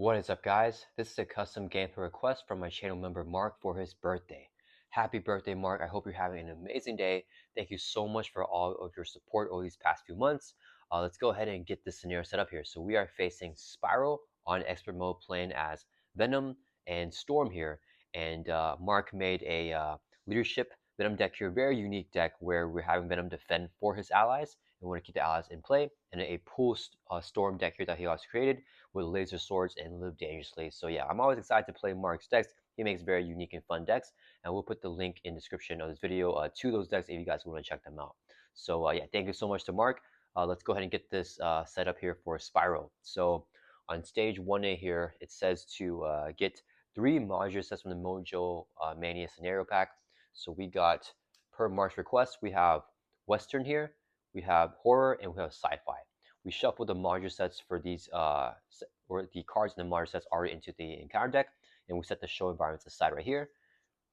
What is up, guys? This is a custom gameplay request from my channel member Mark for his birthday. Happy birthday, Mark. I hope you're having an amazing day. Thank you so much for all of your support over these past few months. Let's go ahead and get this scenario set up here. So we are facing Spiral on expert mode, playing as Venom and Storm here. And Mark made a leadership Venom deck here, very unique deck where we're having Venom defend for his allies and we want to keep the allies in play. And a pool Storm deck here that he also created with laser swords and live dangerously. So yeah, I'm always excited to play Mark's decks. He makes very unique and fun decks, and we'll put the link in the description of this video to those decks if you guys want to check them out. So yeah, thank you so much to Mark. Let's go ahead and get this set up here for Spiral. So on stage 1A here, it says to get 3 modular sets from the Mojo Mania scenario pack. So we got, per Mark's request, we have Western here, we have Horror, and we have Sci-Fi. We shuffle the modular sets for these, or the cards in the modular sets already into the encounter deck, and we set the show environments aside right here.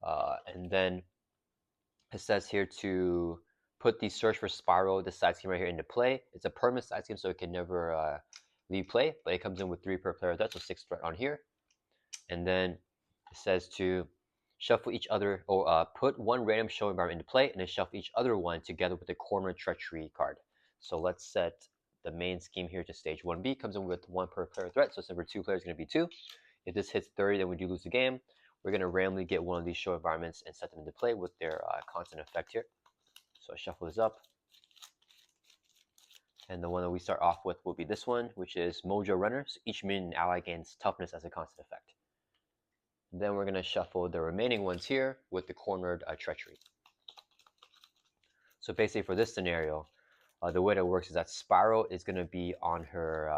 And then it says here to put the search for Spiral, the side scheme right here, into play. It's a permanent side scheme, so it can never leave play, but it comes in with 3 per player threat, so 6 threat on here. And then it says to shuffle each other, or put 1 random show environment into play, and then shuffle each other one together with the corner treachery card. So let's set the main scheme here to stage 1B. Comes in with 1 per player threat, so since we're 2 players, it's going to be 2. If this hits 30, then we do lose the game. We're going to randomly get one of these show environments and set them into play with their constant effect here. So I shuffle this up. And the one that we start off with will be this one, which is Mojo Runner. So each minion and ally gains toughness as a constant effect. Then we're going to shuffle the remaining ones here with the cornered treachery. So basically for this scenario, the way that works is that Spiral is going to be on her,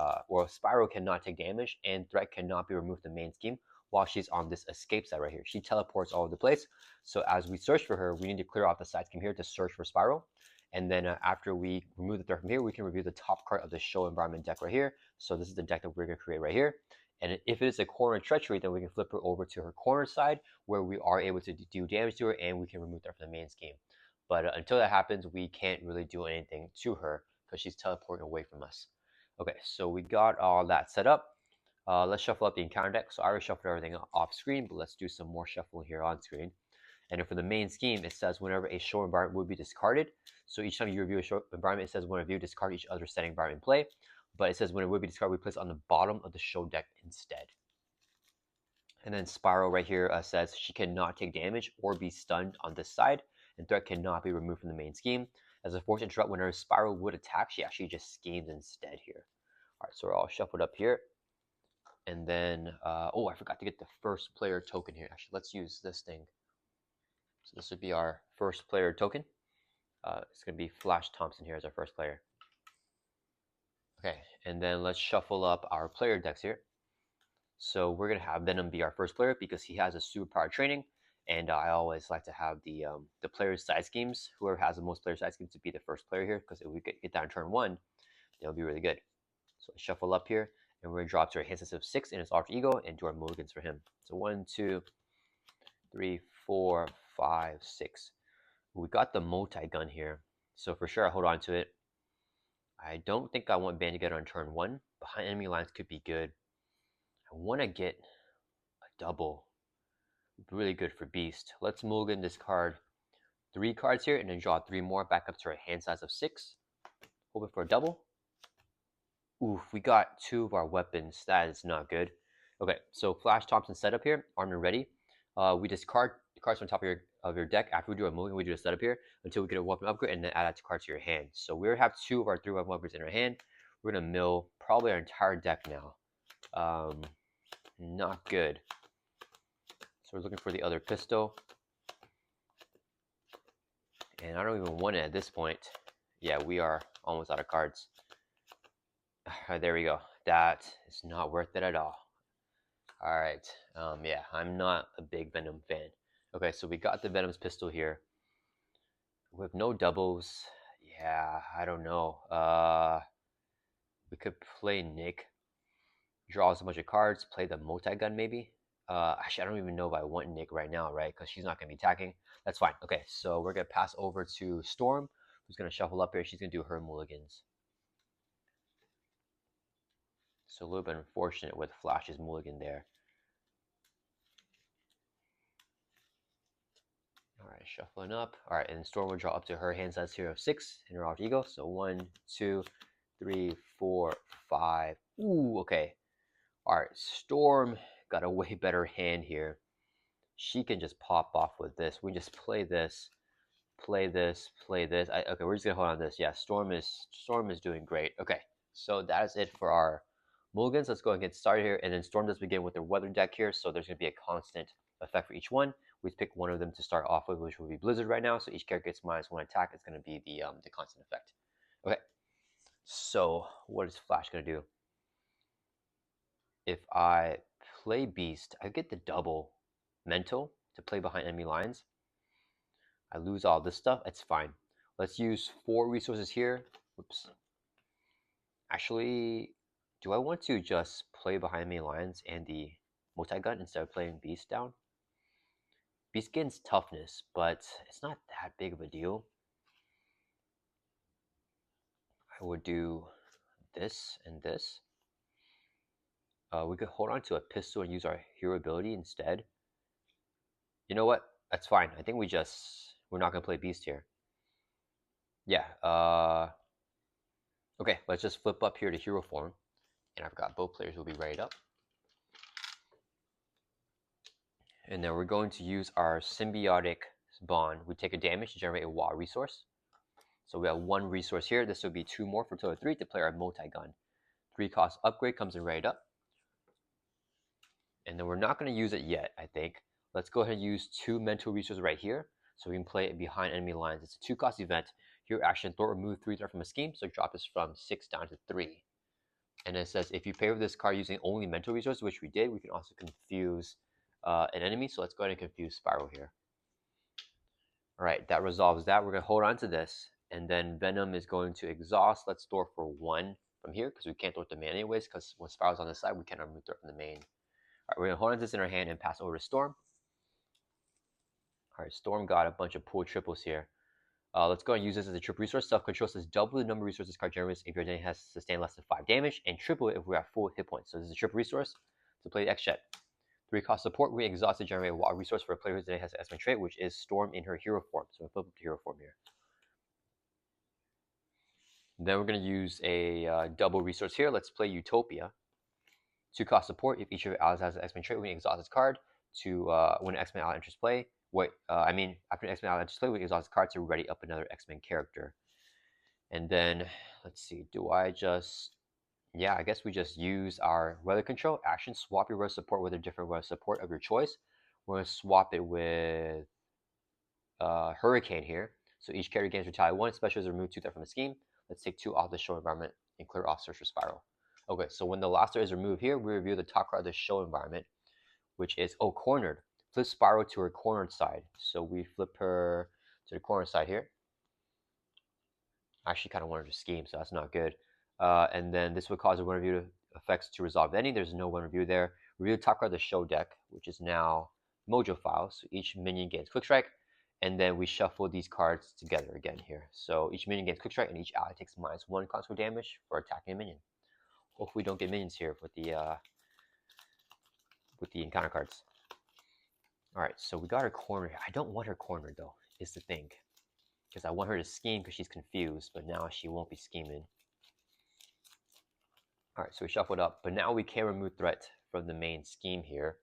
Spiral cannot take damage and threat cannot be removed from the main scheme while she's on this escape side right here. She teleports all over the place. So as we search for her, we need to clear off the side scheme here to search for Spiral. And then after we remove the threat from here, we can review the top card of the show environment deck right here. So this is the deck that we're going to create right here. And if it is a corner treachery, then we can flip her over to her corner side where we are able to do damage to her and we can remove her from the main scheme. But until that happens, we can't really do anything to her because she's teleporting away from us. Okay, so we got all that set up. Let's shuffle up the encounter deck. So I already shuffled everything off screen, but let's do some more shuffling here on screen. And for the main scheme, it says whenever a show environment would be discarded. So each time you review a show environment, it says when review, discard each other setting environment in play. But it says when it would be discarded, we place it on the bottom of the show deck instead. And then Spiral right here says she cannot take damage or be stunned on this side, and threat cannot be removed from the main scheme. As a force interrupt, whenever Spiral would attack, she actually just schemes instead here. All right, so we're all shuffled up here. And then, oh, I forgot to get the first player token here. Actually, let's use this thing. So this would be our first player token. It's going to be Flash Thompson here as our first player. Okay, and then let's shuffle up our player decks here. So we're going to have Venom be our first player because he has a superpower training. And I always like to have the players' side schemes, whoever has the most player side schemes, to be the first player here. Because if we get down turn 1, it'll be really good. So shuffle up here, and we're going to drop to our hand sensitive 6 in his alter ego and do our mulligans for him. So 1, 2, 3, 4, 5, 6. We got the multi-gun here. So for sure, I hold on to it. I don't think I want band together on turn 1. Behind enemy lines could be good. I want to get a double. Really good for Beast. Let's mulligan this card 3 cards here and then draw 3 more back up to our hand size of 6. Hoping for a double. Oof, we got 2 of our weapons. That is not good. Okay, so Flash Thompson setup here, armed and ready. We discard the cards on top of your deck. After we do a mulligan, we do a setup here until we get a weapon upgrade and then add that to cards to your hand. So we have 2 of our 3 weapons in our hand. We're going to mill probably our entire deck now. Not good. So we're looking for the other pistol. And I don't even want it at this point. Yeah, we are almost out of cards. There we go. That is not worth it at all. Alright. Yeah, I'm not a big Venom fan. Okay, so we got the Venom's pistol here. With no doubles. Yeah, I don't know. We could play Nick. Draw us a bunch of cards. Play the multi-gun maybe. Actually, I don't even know if I want Nick right now, right? Because she's not going to be attacking. That's fine. Okay, so we're going to pass over to Storm, who's going to shuffle up here. She's going to do her mulligans. So a little bit unfortunate with Flash's mulligan there. All right, shuffling up. All right, and Storm will draw up to her hand size here of 6 in her alter ego. So 1, 2, 3, 4, 5. Ooh, okay. All right, Storm got a way better hand here. She can just pop off with this. We just play this, play this, play this. Okay, we're just gonna hold on to this. Yeah, Storm is doing great. Okay, so that is it for our mulligans. Let's go and get started here. And then Storm does begin with their weather deck here, so there's gonna be a constant effect for each one. We pick one of them to start off with, which will be Blizzard right now. So each character gets -1 attack. It's gonna be the constant effect. Okay, so what is Flash gonna do? If I play Beast, I get the double mental to play behind enemy lines. I lose all this stuff. It's fine. Let's use 4 resources here. Whoops. Actually, do I want to just play behind enemy lines and the multi-gun instead of playing Beast down? Beast gains toughness, but it's not that big of a deal. I would do this and this. We could hold on to a pistol and use our hero ability instead. You know what? That's fine. I think we're not gonna play Beast here. Yeah. Okay. Let's just flip up here to hero form, and I've got both players will be ready up. And then we're going to use our symbiotic bond. We take a damage to generate a WA resource. So we have 1 resource here. This will be 2 more for a total of 3 to play our multi-gun. 3 cost upgrade comes in right up. And then we're not going to use it yet, I think. Let's go ahead and use 2 mental resources right here. So we can play it behind enemy lines. It's a 2 cost event. Hero action, throw or remove 3 threat from a scheme. So drop this from 6 down to 3. And it says if you pay for this card using only mental resources, which we did, we can also confuse an enemy. So let's go ahead and confuse Spiral here. All right, that resolves that. We're going to hold on to this. And then Venom is going to exhaust. Let's store for 1 from here because we can't throw it to the main anyways, because when Spiral's on this side, we cannot remove threat from the main. All right, we're going to hold on to this in our hand and pass over to Storm. All right, Storm got a bunch of pool triples here. Let's go and use this as a triple resource. Self-control says double the number of resources card generates if your identity has sustained less than 5 damage, and triple it if we have full hit points. So this is a triple resource to play the X-Jet. 3 cost support, we exhaust to generate a wild resource for a player whose identity has an X-Men trait, which is Storm in her hero form. So we flip up to hero form here. Then we're going to use a double resource here. Let's play Utopia. 2 cost support, if each of your allies has an X-Men trait, we can exhaust this card to when an X-Men ally enters play. After an X-Men ally enters play, we exhaust the card to ready up another X-Men character. And then, let's see, I guess we just use our weather control action. Swap your weather support with a different weather support of your choice. We're going to swap it with Hurricane here. So each character gains retaliate 1, special is remove 2 threat from the scheme. Let's take 2 off the show environment and clear off Search for Spiral. Okay, so when the last threat is removed here, we review the top card of the show environment, which is, cornered. Flip Spiral to her cornered side. So we flip her to the corner side here. I actually kind of wanted to scheme, so that's not good. And then this would cause a one review effects to resolve any. There's no one review there. Review the top card of the show deck, which is now Mojo files. So each minion gains Quick Strike, and then we shuffle these cards together again here. So each minion gains Quick Strike, and each ally takes -1 consequent damage for attacking a minion. Hopefully we don't get minions here with the encounter cards. All right, so we got her cornered. I don't want her cornered though, is the thing. Because I want her to scheme because she's confused, but now she won't be scheming. All right, so we shuffled up, but now we can remove threat from the main scheme here.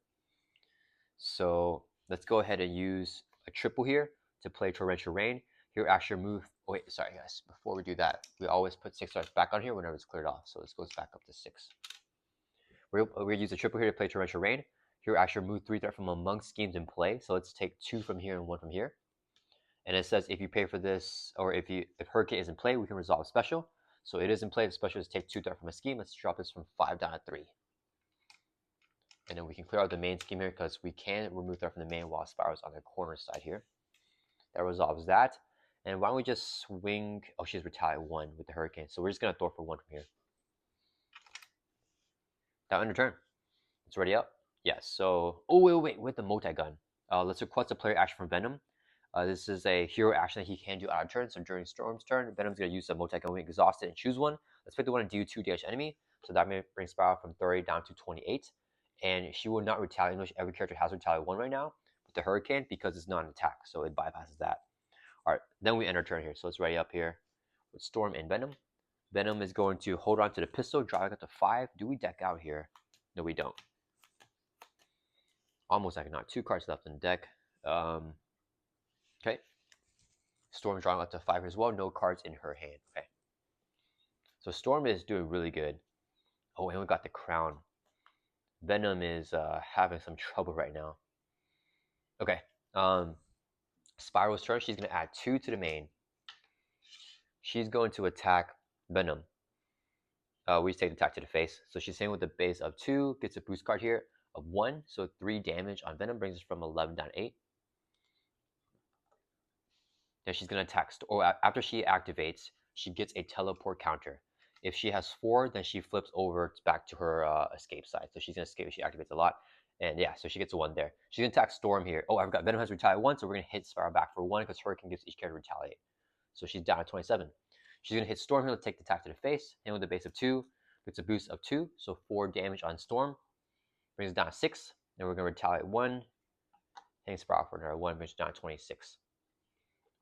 So let's go ahead and use a triple here to play Torrential Rain. Here, actually remove. Oh, wait, sorry guys. Before we do that, we always put 6 threats back on here whenever it's cleared off. So this goes back up to 6. We're gonna use a triple here to play Torrential Rain. Here, actually remove 3 threat from among schemes in play. So let's take 2 from here and 1 from here. And it says if you pay for this, or if Hurricane is in play, we can resolve special. So it is in play. The special is take 2 threat from a scheme. Let's drop this from 5 down to 3. And then we can clear out the main scheme here because we can remove threat from the main while Spiral's on the corner side here. That resolves that. And why don't we just swing? Oh, she has retaliate 1 with the Hurricane. So we're just going to throw for 1 from here. That end of turn. It's already up. Yes. So, wait, with the multi-gun. Let's request a player action from Venom. This is a hero action that he can do out of turn. So during Storm's turn, Venom's going to use a multi-gun, exhaust it, and choose one. Let's pick the one and do 2 damage enemy. So that may bring Spiral from 30 down to 28. And she will not retaliate. Which every character has retaliate 1 right now with the Hurricane because it's not an attack. So it bypasses that. Alright, then we end our turn here. So it's ready up here with Storm and Venom. Venom is going to hold on to the pistol, driving up to 5. Do we deck out here? No, we don't. Almost like not 2 cards left in the deck. Okay. Storm drawing up to 5 as well. No cards in her hand. Okay. So Storm is doing really good. Oh, and we got the Crown. Venom is having some trouble right now. Okay. Spiral's turn. She's going to add 2 to the main. She's going to attack Venom. We just take the attack to the face. So she's hitting with the base of 2. Gets a boost card here of 1. So 3 damage on Venom. Brings us from 11 down to 8. Then she's going to attack. Or after she activates, she gets a teleport counter. If she has 4, then she flips over back to her escape side. So she's going to escape if she activates a lot. And yeah, so she gets a 1 there. She's going to attack Storm here. Oh, I forgot. Venom has retaliate 1, so we're going to hit Spiral back for 1 because Hurricane gives each character retaliate. So she's down at 27. She's going to hit Storm here to take the attack to the face. Hit with the base of 2. Gets a boost of 2. So 4 damage on Storm. Brings it down to 6. Then we're going to retaliate 1. Hitting Spiral for another 1. Brings it down to 26.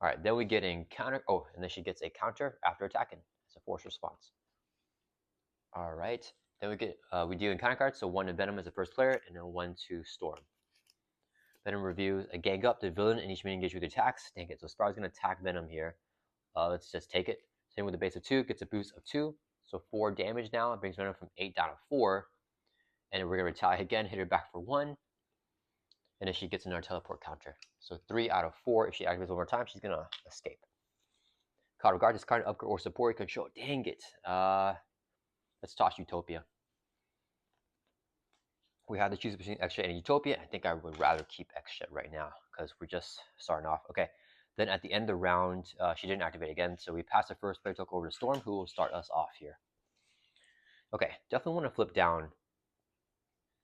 Alright, then we get in counter. Oh, and then she gets a counter after attacking. It's a force response. Alright, then we deal in counter cards. So 1 to Venom as the first player, and then 1 to Storm. Venom reviews a gang up the villain and each minion engages with attacks. Dang it, so Spiral's going to attack Venom here. Let's just take it. Same with the base of 2, gets a boost of 2. So 4 damage now. It brings Venom from 8 down to 4. And we're going to retaliate again, hit her back for 1. And then she gets another teleport counter. So 3 out of 4. If she activates one more time, she's going to escape. Card regard, this card upgrade or support control. Dang it. Let's toss Utopia. We have to choose between Extra and Utopia. I think I would rather keep Extra right now because we're just starting off. Okay. Then at the end of the round, she didn't activate again. So we pass the first player token over to Storm, who will start us off here. Okay. Definitely want to flip down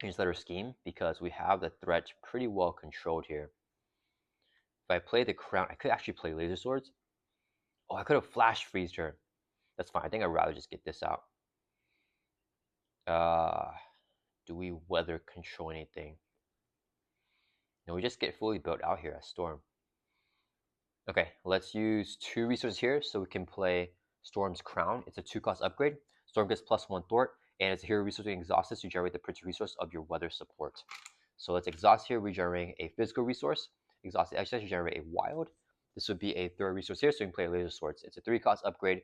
Newsletter Scheme because we have the threat pretty well controlled here. If I play the Crown, I could actually play Laser Swords. Oh, I could have Flash Freezed her. That's fine. I think I'd rather just get this out. Do we weather control anything? No, we just get fully built out here as Storm. Okay, let's use 2 resources here so we can play Storm's Crown. It's a 2-cost upgrade. Storm gets +1 Thwart, and it's a hero resource being exhausted to generate the printed resource of your weather support. So let's exhaust here, regenerating a physical resource. Exhaust the exercise, generate a wild. This would be a 3rd resource here, so you can play Laser Swords. It's a 3-cost upgrade.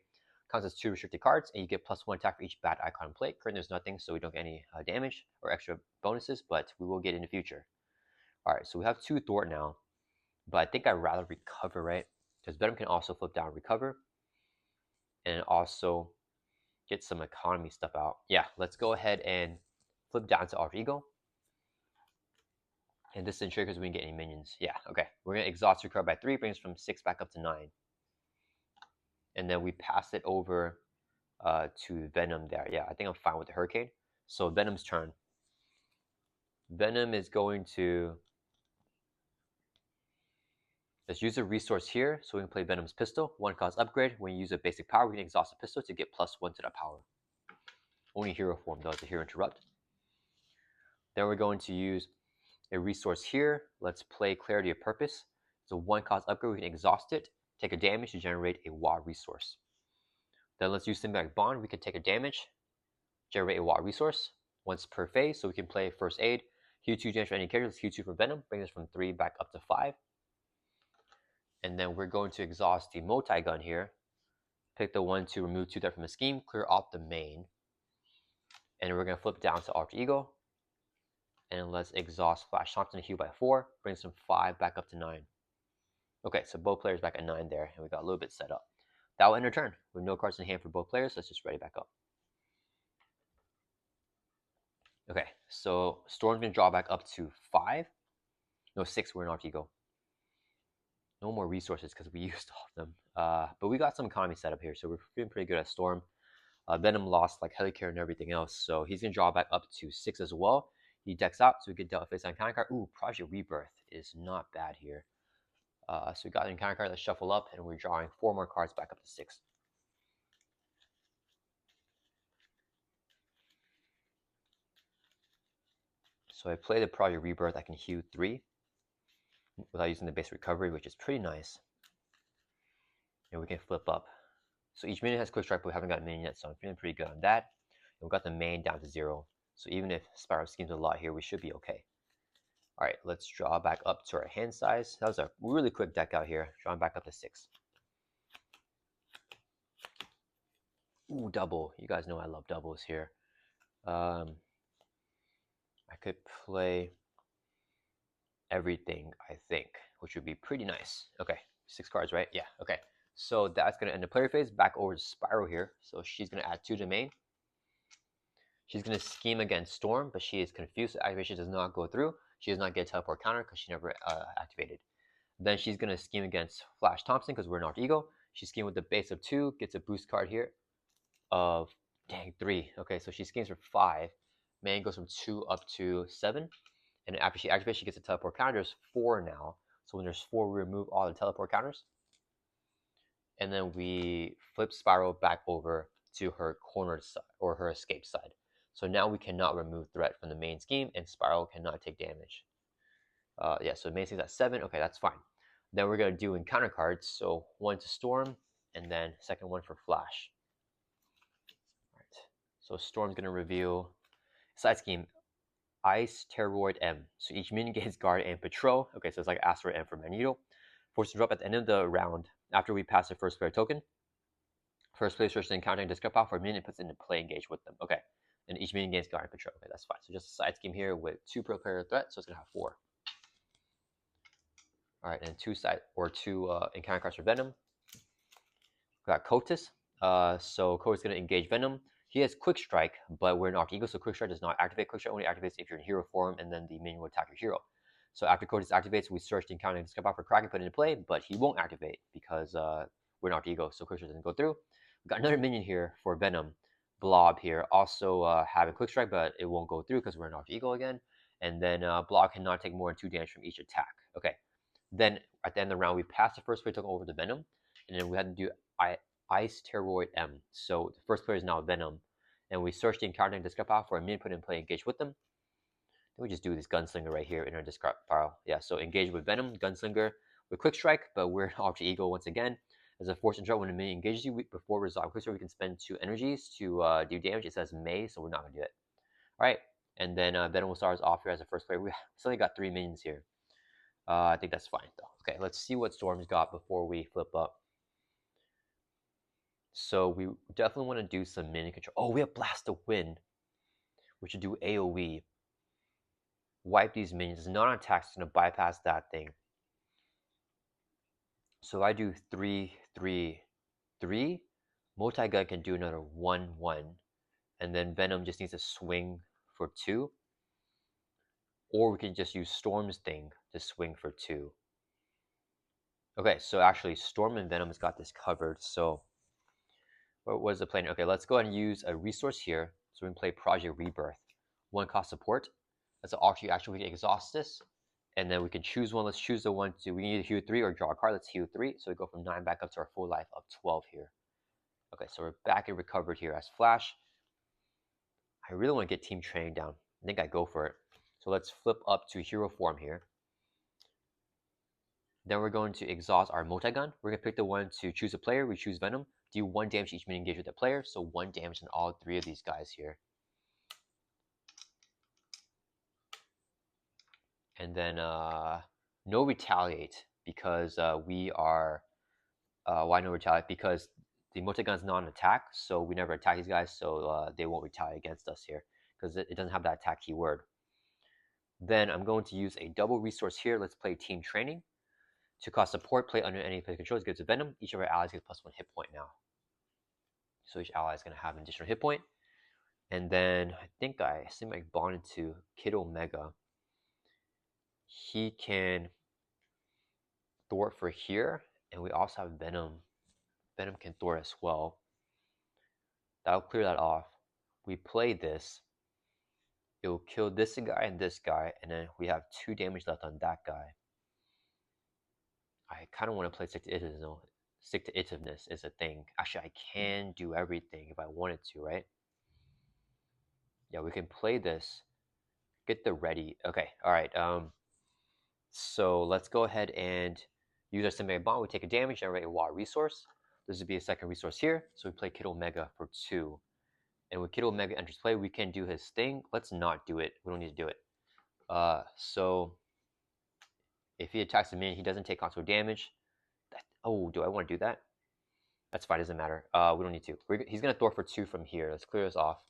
Counts as 2 restricted cards, and you get +1 attack for each bad icon play. Currently, there's nothing, so we don't get any damage or extra bonuses, but we will get in the future. Alright, so we have 2 Thwart now, but I think I'd rather recover, right? Because Venom can also flip down recover, and also get some economy stuff out. Yeah, let's go ahead and flip down to Alter Ego. And this ensures because we didn't get any minions. Yeah, okay. We're going to exhaust recover by 3, brings from 6 back up to 9. And then we pass it over to Venom there. Yeah, I think I'm fine with the Hurricane. So Venom's turn. Venom is going to... Let's use a resource here so we can play Venom's Pistol. 1-cost upgrade. When you use a basic power, we can exhaust the pistol to get +1 to that power. Only hero form does the Hero Interrupt. Then we're going to use a resource here. Let's play Clarity of Purpose. It's a 1-cost upgrade. We can exhaust it, take a damage to generate a WA resource. Then let's use Symbiotic Bond. We can take a damage, generate a WA resource once per phase. So we can play First Aid, heal 2 damage for any character. Let's heal 2 for Venom, bring us from 3 back up to 5. And then we're going to exhaust the multi-gun here. Pick the 1 to remove 2 threat from the scheme, clear off the main. And we're going to flip down to Alter Ego. And let's exhaust Flash Thompson to heal by 4, brings from 5 back up to 9. Okay, so both players back at 9 there, and we got a little bit set up. That will end our turn. With no cards in hand for both players, let's just ready back up. Okay, so Storm's going to draw back up to 5. No, 6, we're in Alter Ego. No more resources because we used all of them. But we got some economy set up here, so we're feeling pretty good at Storm. Venom lost like Helicare and everything else, so he's going to draw back up to 6 as well. He decks out, so we get dealt face on counter card. Ooh, Project Rebirth is not bad here. So we got an encounter card. Let's shuffle up, and we're drawing 4 more cards back up to 6. So I play the Project Rebirth. I can heal 3 without using the base recovery, which is pretty nice. And we can flip up. So each minion has quick strike, but we haven't got a minion yet, so I'm feeling pretty good on that. And we got the main down to 0. So even if Spiral schemes a lot here, we should be okay. All right, let's draw back up to our hand size. That was a really quick deck out here. Drawing back up to 6. Ooh, double. You guys know I love doubles here. I could play everything, I think, which would be pretty nice. Okay, 6 cards, right? Yeah, okay. So that's going to end the player phase. Back over to Spiral here. So she's going to add 2 to main. She's going to scheme against Storm, but she is confused. The activation does not go through. She does not get a teleport counter because she never activated. Then she's going to scheme against Flash Thompson because we're not ego. She schemed with the base of 2, gets a boost card here of, dang, 3. Okay, so she schemes for 5. Main goes from 2 up to 7. And after she activates, she gets a teleport counter. There's 4 now. So when there's 4, we remove all the teleport counters. And then we flip Spiral back over to her cornered side, or her escape side. So now we cannot remove threat from the main scheme, and Spiral cannot take damage. Yeah, so main scheme's at 7. Okay, that's fine. Then we're going to do encounter cards. So 1 to Storm, and then second one for Flash. All right. So Storm's going to reveal side scheme, Ice Terroroid M. So each minion gains guard and patrol. Okay, so it's like Asteroid M for Magneto. Forced to drop at the end of the round after we pass the first player token. First player searches the encounter and discard power for a minion puts into play engage with them. Okay. And each minion gains guard and patrol. Okay, that's fine. So just a side scheme here with 2 per player threat, so it's gonna have 4. Alright, and 2 encounter cards for Venom. We got Kotis. So Kotis is gonna engage Venom. He has Quick Strike, but we're not Eagle, so Quick Strike does not activate. Quick Strike only activates if you're in hero form, and then the minion will attack your hero. So after Kotis activates, we search the encounter and discard power for Kraken, put it into play, but he won't activate because we're not Ego, so Quick Strike doesn't go through. We got another minion here for Venom. Blob here, also having Quick Strike, but it won't go through because we're not Ego again. And then Blob cannot take more than 2 damage from each attack. Okay. Then at the end of the round, we pass the first player token over to Venom, and then we had to do Ice Terroroid M. So the first player is now Venom, and we search the encounter and discard pile for a minion put in play, engage with them. Then we just do this Gunslinger right here in our discard pile. Yeah, so engage with Venom, Gunslinger with Quick Strike, but we're Alter Ego once again. As a force interrupt, when a minion engages you, before resolve Quick Strike, we can spend 2 energies to do damage. It says May, so we're not going to do it. All right, and then Venom will start us off here as a first player. We still only got 3 minions here. I think that's fine, though. Okay, let's see what Storm's got before we flip up. So we definitely want to do some minion control. Oh, we have Blast of Wind, which should do AoE. Wipe these minions. It's not on attack, it's going to bypass that thing. So I do 3, 3, 3. Multi-Gun can do another 1, 1. And then Venom just needs to swing for 2. Or we can just use Storm's thing to swing for 2. Okay, so actually Storm and Venom has got this covered. So what was the plan? Okay, let's go ahead and use a resource here. So we can play Project Rebirth. 1 cost support. That's an auction action. We can exhaust this. And then we can choose one. Let's choose the one to, we can either heal 3 or draw a card. Let's heal 3. So we go from 9 back up to our full life of 12 here. Okay, so we're back and recovered here as Flash. I really want to get Team Training down. I think I go for it. So let's flip up to hero form here. Then we're going to exhaust our multi-gun. We're going to pick the one to choose a player. We choose Venom. Do 1 damage each minion engage with the player. So 1 damage on all 3 of these guys here. And then no retaliate because we are why no retaliate? Because the multi-gun is not an attack, so we never attack these guys, so they won't retaliate against us here because it doesn't have that attack keyword. Then I'm going to use a double resource here. Let's play Team Training. To cost support, play under any player controls gives a Venom. Each of our allies gets +1 hit point now. So each ally is going to have an additional hit point. And then I think I seem like bonded to Kid Omega. He can thwart for here, and we also have Venom. Venom can thwart as well. That'll clear that off. We play this. It will kill this guy, and then we have 2 damage left on that guy. I kind of want to play stick to itiveness. No, stick to itiveness is a thing. Actually, I can do everything if I wanted to, right? Yeah, we can play this. get the ready. Okay, all right. So let's go ahead and use our Symbiotic Bond. We take a damage, generate a water resource. This would be a second resource here. So we play Kid Omega for 2. And when Kid Omega enters play, we can do his thing. Let's not do it. We don't need to do it. So if he attacks a minion, he doesn't take console damage. Oh, do I want to do that? That's fine, doesn't matter. We don't need to. He's going to Thor for 2 from here. Let's clear this off.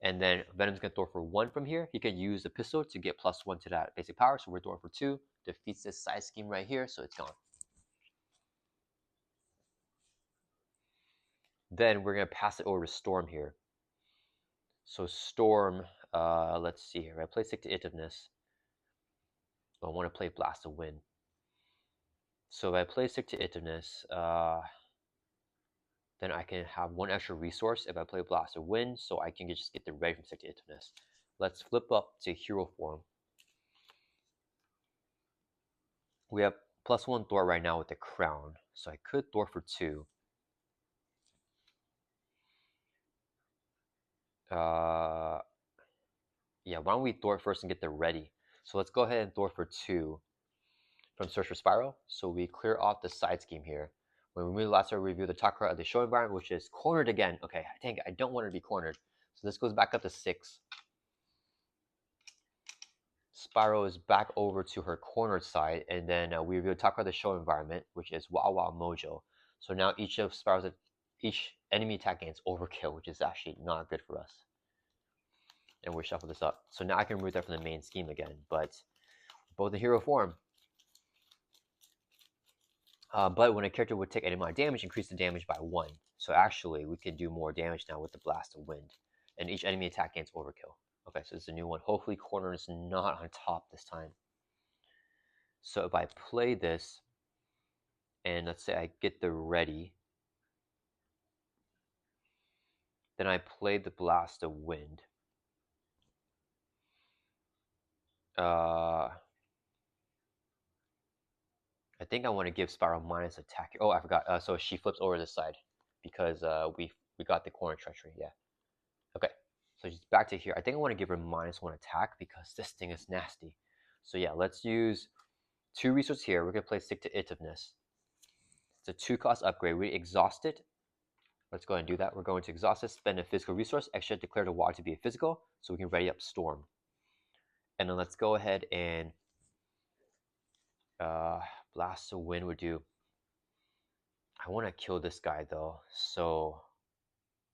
And then Venom's going to Thor for 1 from here. He can use the pistol to get +1 to that basic power. So we're Thor for 2. Defeats this side scheme right here, so it's gone. Then we're going to pass it over to Storm here. So Storm, let's see here. I play Stick to Itiveness. I want to play Blast of Wind. So if I play Stick to Itiveness, then I can have 1 extra resource if I play Blast of Wind, so I can just get the ready from Stick to Itiveness. Let's flip up to Hero Form. We have +1 Thor right now with the Crown, so I could Thor for 2. Yeah, why don't we Thor first and get the ready? So let's go ahead and Thor for 2 from Search for Spiral. So we clear off the side scheme here. When we move last time, review the top card of the show environment, which is cornered again. Okay, dang it, I don't want to be cornered. So this goes back up to 6. Spiral is back over to her cornered side, and then we review the top card of the show environment, which is Wow Wow Mojo. So now each enemy attack gains overkill, which is actually not good for us. And we shuffle this up. So now I can remove that from the main scheme again, but both in hero form. But when a character would take any amount of damage, increase the damage by 1. So actually, we can do more damage now with the Blast of Wind. And each enemy attack gains overkill. Okay, so it's a new one. Hopefully corner is not on top this time. So if I play this, and let's say I get the ready, then I play the Blast of Wind. I think I want to give Spiral minus attack. Oh, I forgot. So she flips over this side because we got the corner treachery. Yeah. Okay. So she's back to here. I think I want to give her -1 attack because this thing is nasty. So yeah, let's use 2 resources here. We're gonna play Stick to Itiveness. It's a 2-cost upgrade. We exhaust it. Let's go ahead and do that. We're going to exhaust it, spend a physical resource, extra declare the water to be a physical, so we can ready up Storm. And then let's go ahead and Blast of Wind would do. I want to kill this guy though, so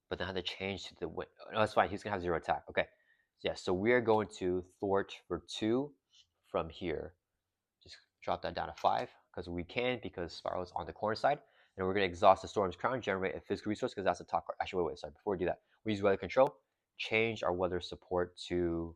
but then I have to change to the wind. No, that's fine. He's gonna have 0 attack. Okay, yeah. So we are going to thwart for 2 from here. Just drop that down to 5 because we can, because Spiral is on the corner side, and we're gonna exhaust the Storm's Crown, generate a physical resource because that's the top card. Actually, wait. Sorry. Before we do that, we use weather control. Change our weather support to.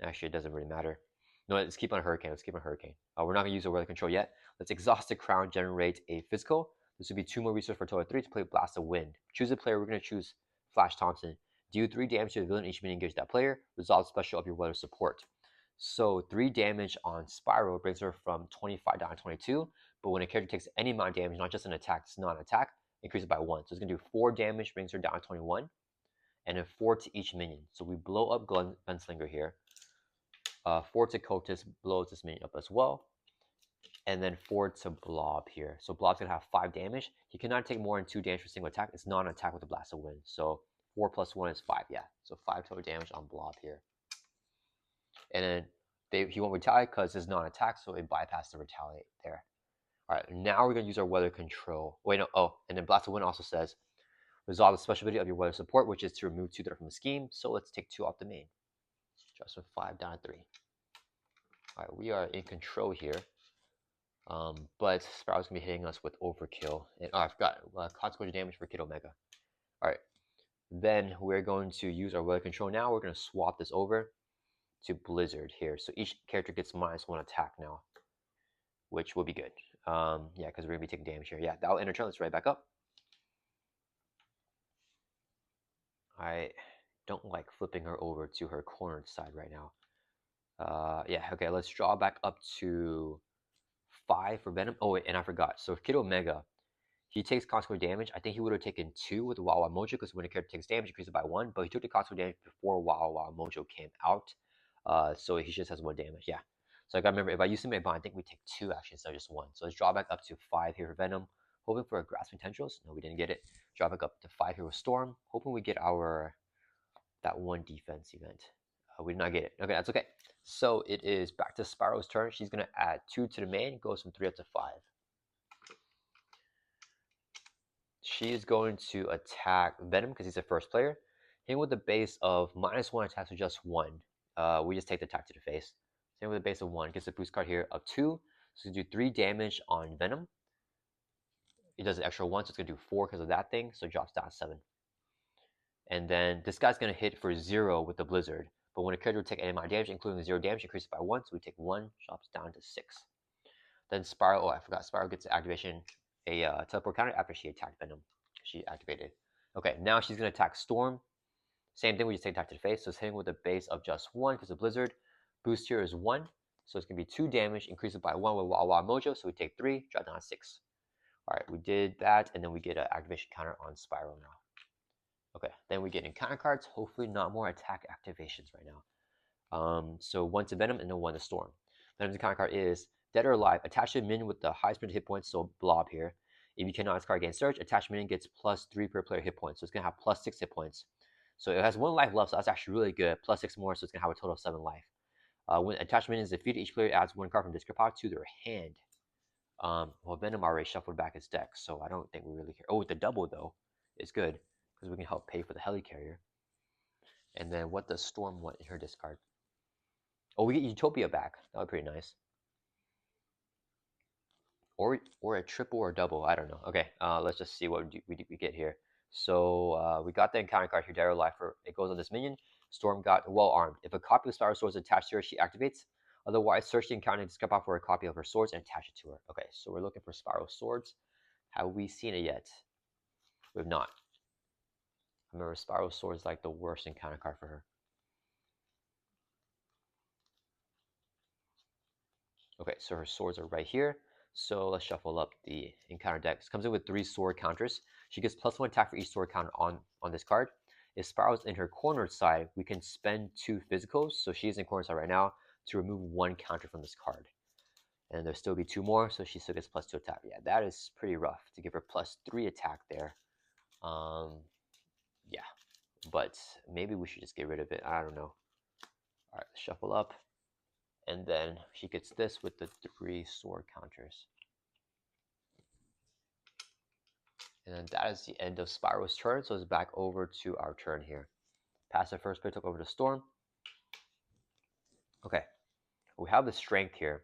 Actually, it doesn't really matter. No, let's keep on Hurricane. Let's keep on Hurricane. We're not gonna use our weather control yet. Let's exhaust the Crown, generate a physical. This would be 2 more resources for a total of 3 to play Blast of Wind. Choose a player. We're going to choose Flash Thompson. Deal 3 damage to the villain each minion engaged that player. Resolve special of your weather support. So 3 damage on Spiral brings her from 25 down to 22. But when a character takes any amount of damage, not just an attack, it's not an attack, increases by 1. So it's going to do 4 damage, brings her down to 21. And then 4 to each minion. So we blow up Gunslinger here. 4 to Cultist blows this minion up as well. And then 4 to Blob here. So Blob's going to have 5 damage. He cannot take more than 2 damage for a single attack. It's not an attack with the Blast of Wind. So 4 plus 1 is 5, yeah. So 5 total damage on Blob here. And then he won't retaliate because it's not an attack, so it bypassed the retaliate there. Alright, now we're going to use our weather control. Wait, no, oh, and then Blast of Wind also says, resolve the special ability of your weather support, which is to remove 2 that are from the scheme. So let's take 2 off the main. Just from 5 down to 3. Alright, we are in control here. But Spiral's gonna be hitting us with overkill. And I forgot consequential damage for Kid Omega. Alright. Then we're going to use our weather control now. We're gonna swap this over to Blizzard here. So each character gets -1 attack now. Which will be good. Yeah, because we're gonna be taking damage here. Yeah, that'll end our turn. Let's right back up. I don't like flipping her over to her cornered side right now. Yeah, okay, let's draw back up to 5 for Venom. Oh wait, and I forgot. So Kid Omega, He takes consequential damage. I think he would have taken 2 with the Wawa Mojo because when a character takes damage, increases by 1. But he took the consequential damage before Wawa Mojo came out. So he just has 1 damage. Yeah. So I gotta remember, if I use him in bond, I think we take 2 actually instead of just 1. So let's draw back up to 5 here for Venom. Hoping for a Grasping Tendrils. No, we didn't get it. Draw back up to 5 here with Storm. Hoping we get our that 1 defense event. We did not get it. Okay, that's okay. So it is back to Spyro's turn. She's gonna add 2 to the main. Goes from 3 up to 5. She is going to attack Venom because he's the first player. Hitting with the base of -1 attacks with just 1. We just take the attack to the face. Hitting with a base of 1. Gets a boost card here of 2. So it's going to do 3 damage on Venom. It does an extra 1, so it's going to do 4 because of that thing. So it drops down to 7. And then this guy's going to hit for 0 with the Blizzard. But when a character would take any amount of damage, including 0 damage, increases by 1. So we take 1, drops down to 6. Then Spyro, oh, I forgot. Spyro gets activation, a teleport counter after she attacked Venom. She activated. Okay, now she's going to attack Storm. Same thing, we just take attack to the face. So it's hitting with a base of just 1 because of Blizzard. Boost here is 1. So it's going to be 2 damage, increases by 1 with Wawa Mojo. So we take 3, drop down to 6. Alright, we did that, and then we get an activation counter on Spyro now. Okay, then we get encounter cards. Hopefully not more attack activations right now. So 1 to Venom and then 1 to Storm. Venom's encounter card is Dead or Alive. Attach a minion with the highest hit points, so Blob here. If you cannot card against Search, attach minion gets +3 per player hit points. So it's going to have +6 hit points. So it has 1 life left, so that's actually really good. +6 more, so it's going to have a total of 7 life. When attached minion is defeated, each player adds 1 card from discard pile to their hand. Well, Venom already shuffled back his deck, so I don't think we really care. Oh, with the double, though, it's good, because we can help pay for the helicarrier. And then what does Storm want in her discard? Oh, we get Utopia back. That would be pretty nice. Or a triple or double. I don't know. Okay, let's just see what we get here. So we got the encounter card here, Daryl Lifer. It goes on this minion. Storm got well armed. If a copy of Spyro Sword is attached to her, she activates. Otherwise, search the encounter and discover for a copy of her swords and attach it to her. Okay, so we're looking for Spyro Swords. Have we seen it yet? We have not. I remember Spyro Sword is like the worst encounter card for her. Okay, so her swords are right here. So let's shuffle up the encounter deck. It comes in with 3 sword counters. She gets +1 attack for each sword counter on this card. If Spyro's in her corner side, we can spend 2 physicals. So she's in corner side right now to remove 1 counter from this card. And there'll still be 2 more, so she still gets +2 attack. Yeah, that is pretty rough to give her +3 attack there. Yeah, but maybe we should just get rid of it. I don't know. All right, let's shuffle up. And then she gets this with the 3 sword counters. And then that is the end of Spyro's turn, so it's back over to our turn here. Pass the first player, took over to Storm. Okay, we have the strength here.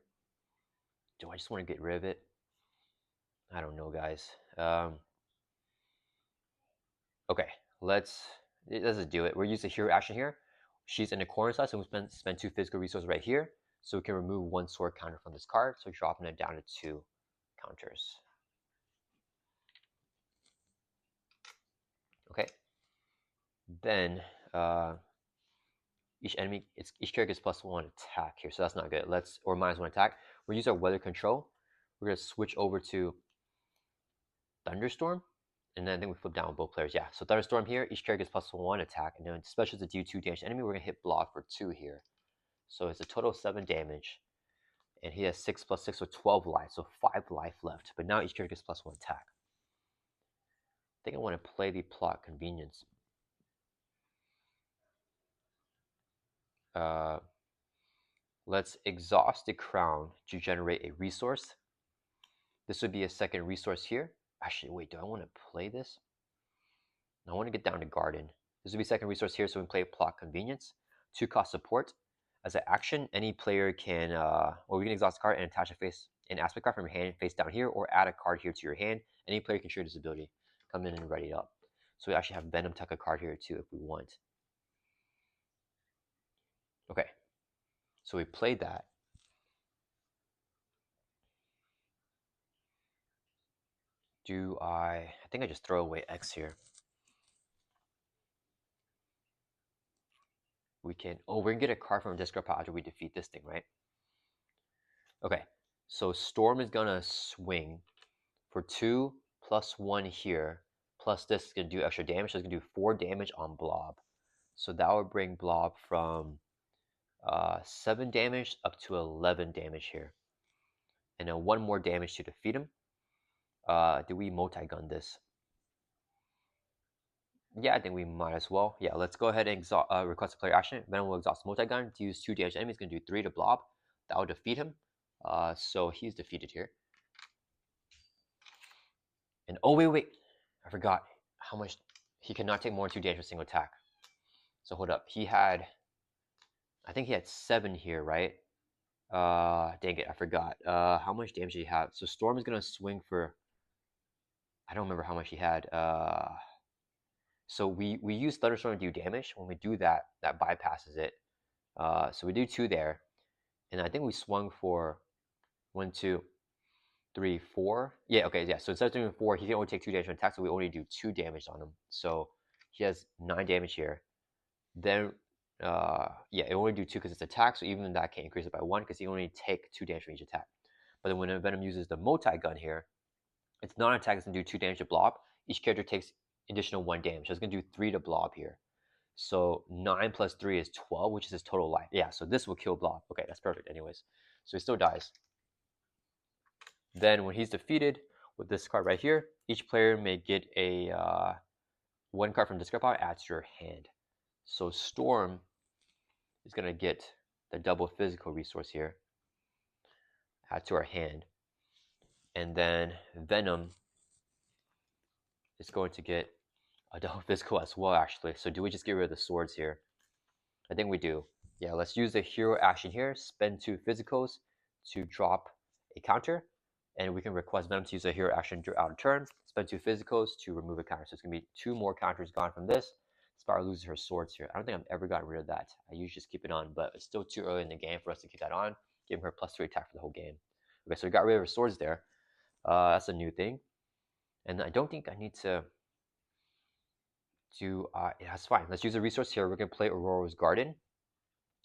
Do I just want to get rid of it? I don't know, guys. Okay, let's do it. We're using hero action here. She's in the corner side, so we spend 2 physical resources right here. So we can remove 1 sword counter from this card, so dropping it down to 2 counters. Okay. Then each character gets +1 attack here, so that's not good. Or -1 attack. We're using our weather control. We're gonna switch over to Thunderstorm, and then I think we flip down with both players. Yeah, so Thunderstorm here, each character gets +1 attack, and then special to do 2 damage to enemy. We're gonna hit block for 2 here, so it's a total of 7 damage, and he has 6 + 6, so 12 life, so 5 life left. But now each character gets +1 attack. I think I want to play the plot convenience. Let's exhaust the crown to generate a resource. This would be a second resource here. Actually, wait, do I want to play this? No, I want to get down to garden. This would be second resource here, so we can play plot convenience. 2 cost support. As an action, any player can, we can exhaust a card and attach an aspect card from your hand face down here, or add a card here to your hand. Any player can trigger this ability. Come in and ready up. So we actually have Venom tuck a card here too if we want. Okay, so we played that. I think I just throw away X here. We're gonna get a card from a discard pile after we defeat this thing, right? Okay, so Storm is gonna swing for 2 +1 here, plus this is going to do extra damage. So it's going to do 4 damage on Blob. So that would bring Blob from 7 damage up to 11 damage here. And then 1 more damage to defeat him. Do we multi-gun this? Yeah, I think we might as well. Yeah, let's go ahead and request a player action. Venom will exhaust multi-gun to use 2 damage to enemy. It's going to do 3 to Blob. That will defeat him. So he's defeated here. And oh, wait. I forgot how much. He cannot take more than 2 damage for a single attack. So hold up. I think he had 7 here, right? Dang it, I forgot. How much damage did he have? So Storm is going to swing for... I don't remember how much he had. So we use Thunderstorm to do damage. When we do that, that bypasses it. So we do 2 there. And I think we swung for 1, 2, 3, 4. Yeah, okay, yeah. So instead of doing 4, he can only take 2 damage on attack, so we only do 2 damage on him. So he has 9 damage here. Then, yeah, it only do 2 because it's attack, so even that can increase it by 1 because he only take 2 damage from each attack. But then when Venom uses the multi-gun here, it's non-attack, it's going to do 2 damage to Blob. Each character takes additional 1 damage. So it's going to do 3 to Blob here. So 9 plus 3 is 12, which is his total life. Yeah, so this will kill Blob. Okay, that's perfect anyways. So he still dies. Then when he's defeated with this card right here, each player may get a 1 card from discard pile add to your hand. So Storm is going to get the double physical resource here, add to our hand. And then Venom is going to get a double physical as well, actually. So do we just get rid of the swords here? I think we do. Yeah, let's use the hero action here. Spend 2 physicals to drop a counter. And we can request Venom to use a hero action out of turn. Spend 2 physicals to remove a counter. So it's going to be 2 more counters gone from this. Spiral loses her swords here. I don't think I've ever gotten rid of that. I usually just keep it on, but it's still too early in the game for us to keep that on. Giving her +3 attack for the whole game. Okay, so we got rid of her swords there. That's a new thing. And I don't think I need to do... yeah, that's fine. Let's use a resource here. We're going to play Aurora's Garden.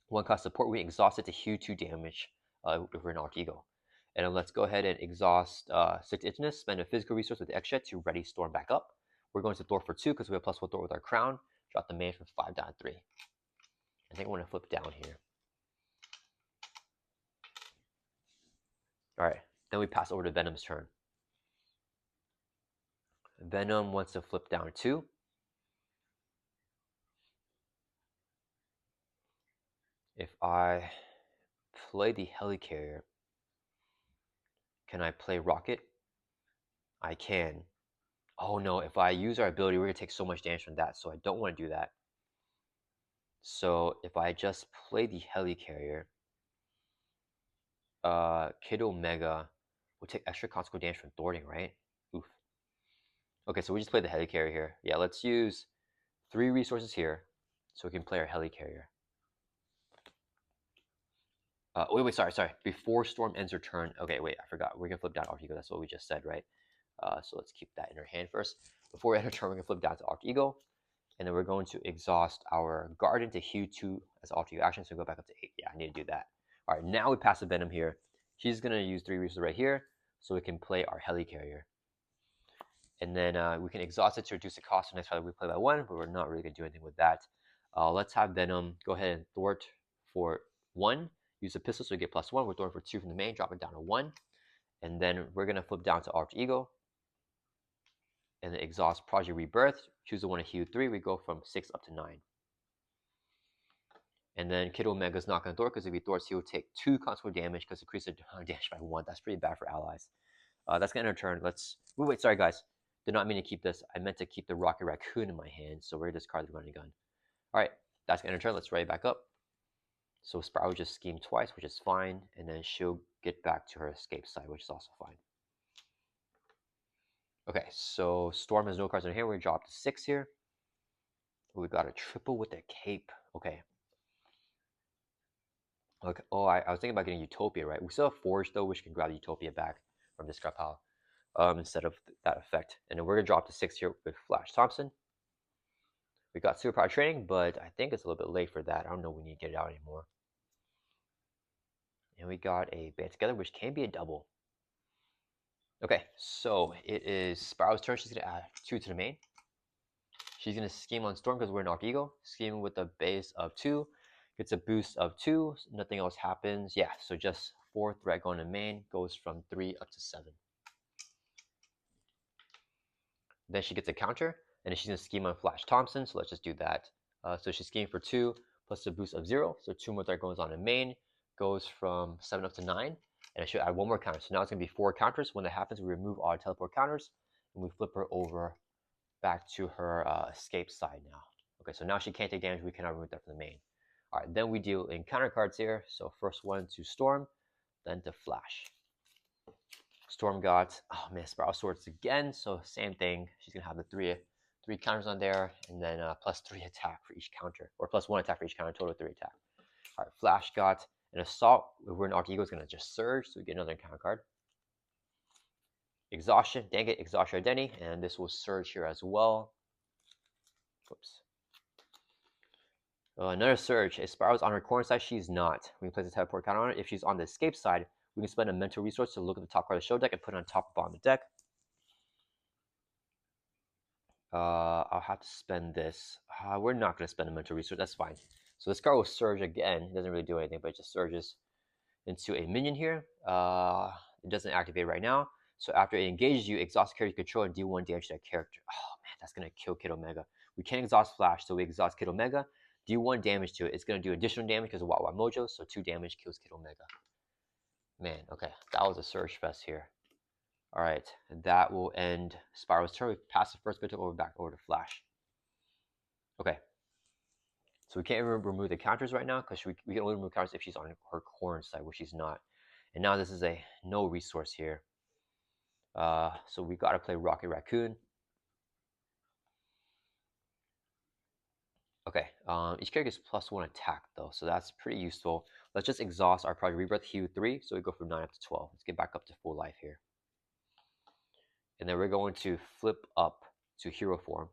1 cost support. We exhaust it to heal 2 damage if we're an alter ego. And then let's go ahead and exhaust 6 itchiness, spend a physical resource with the extra to ready Storm back up. We're going to Thor for 2 because we have +1 Thor with our crown. Drop the main from 5 down to 3. I think I want to flip down here. Alright, then we pass over to Venom's turn. Venom wants to flip down 2. If I play the Helicarrier, can I play Rocket? I can. Oh no, if I use our ability, we're going to take so much damage from that, so I don't want to do that. So if I just play the Helicarrier, Kid Omega will take extra consequential damage from thwarting, right? Oof. Okay, so we just play the Helicarrier here. Yeah, let's use 3 resources here so we can play our Helicarrier. Wait, sorry. Before Storm ends her turn. Okay, wait, I forgot. We're going to flip down Alter Ego. That's what we just said, right? So let's keep that in our hand first. Before we end her turn, we're going to flip down to Alter Ego. And then we're going to exhaust our Garden to heal 2 as Alter Ego action. So we go back up to 8. Yeah, I need to do that. All right, now we pass the Venom here. She's going to use 3 resources right here so we can play our Helicarrier. And then we can exhaust it to reduce the cost of the next time we play by 1, but we're not really going to do anything with that. Let's have Venom go ahead and thwart for 1. Use a pistol so we get +1. We're throwing for 2 from the main, drop it down to 1. And then we're going to flip down to Alter Ego. And then exhaust Project Rebirth. Choose the one to heal 3. We go from 6 up to 9. And then Kid Omega's not going to thwart because if he thwarts, he will take 2 consequential damage because it increases the damage by 1. That's pretty bad for allies. That's going to end our turn. Let's... Wait, sorry guys. Did not mean to keep this. I meant to keep the Rocket Raccoon in my hand. So we're going to discard the running gun. Alright, that's going to end our turn. Let's ready back up. So Spiral just schemed twice, which is fine, and then she'll get back to her escape side, which is also fine. Okay, so Storm has no cards in her hand. We're going to drop to 6 here. We got a triple with a cape. Okay. Okay. Oh, I was thinking about getting Utopia, right? We still have Forge, though, which can grab Utopia back from this discard pile instead of that effect. And then we're going to drop to 6 here with Flash Thompson. We got Superpower Training, but I think it's a little bit late for that. I don't know if we need to get it out anymore. And we got a Band Together, which can be a double. Okay, so it is Sparrow's turn. She's gonna add 2 to the main. She's gonna scheme on Storm because we're an Archego. Scheme with a base of 2. Gets a boost of 2. Nothing else happens. Yeah, so just 4 threat going to main. Goes from 3 up to 7. Then she gets a counter, and then she's gonna scheme on Flash Thompson. So let's just do that. So she's scheming for 2 plus a boost of 0. So 2 more threat goes on in main. Goes from 7 up to 9. And I should add 1 more counter. So now it's gonna be 4 counters. When that happens, we remove all teleport counters, and we flip her over back to her escape side now. Okay, so now she can't take damage. We cannot remove that from the main. All right, then we deal in counter cards here. So first one to Storm, then to Flash. Storm got, oh man, Spiral Swords again. So same thing. She's gonna have the three counters on there, and then +3 attack for each counter, or +1 attack for each counter. Total 3 attack. All right, Flash got an Assault. If we're an Archego, is gonna just surge, so we get another counter card. Exhaustion, dang it, Exhaust Your Identity, and this will surge here as well. Whoops. Another surge. If Spiral's on her corner side, she's not. We can place a teleport counter on it. If she's on the escape side, we can spend a mental resource to look at the top card of the show deck and put it on top or bottom of the deck. I'll have to spend this. We're not going to spend a mental resource. That's fine. So this card will surge again. It doesn't really do anything, but it just surges into a minion here. It doesn't activate right now. So after it engages you, exhaust character control and deal 1 damage to that character. Oh man, that's going to kill Kid Omega. We can't exhaust Flash, so we exhaust Kid Omega. Do 1 damage to it. It's going to do additional damage because of Wawa Mojo, so 2 damage kills Kid Omega. Man, okay, that was a surge fest here. All right, that will end Spiral's turn. We pass the first bit over back over to Flash. Okay, so we can't remove the counters right now because we can only remove counters if she's on her corner side, which she's not. And now this is a no resource here. So we got to play Rocket Raccoon. Okay, each character gets +1 attack though, so that's pretty useful. Let's just exhaust our Project Rebirth Hue 3, so we go from 9 up to 12. Let's get back up to full life here. And then we're going to flip up to hero form.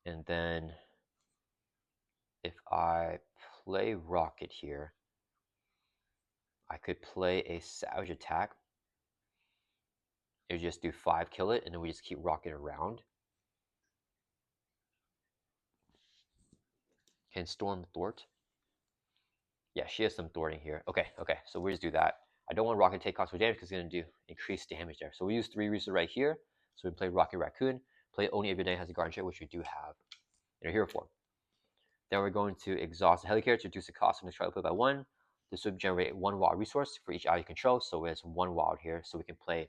And then if I play Rocket here, I could play a Savage attack. It would just do 5, kill it, and then we just keep Rocket around. Can Storm thwart? Yeah, she has some thwarting here. Okay, so we just do that. I don't want Rocket to take cost for damage because it's going to do increased damage there. So we use 3 resources right here. So we play Rocket Raccoon. Play only if your name has a Guardian Trait, which we do have in our hero form. Then we're going to exhaust the Helicarrier to reduce the cost of the try play by 1. This would generate 1 wild resource for each ally you control. So it's 1 wild here. So we can play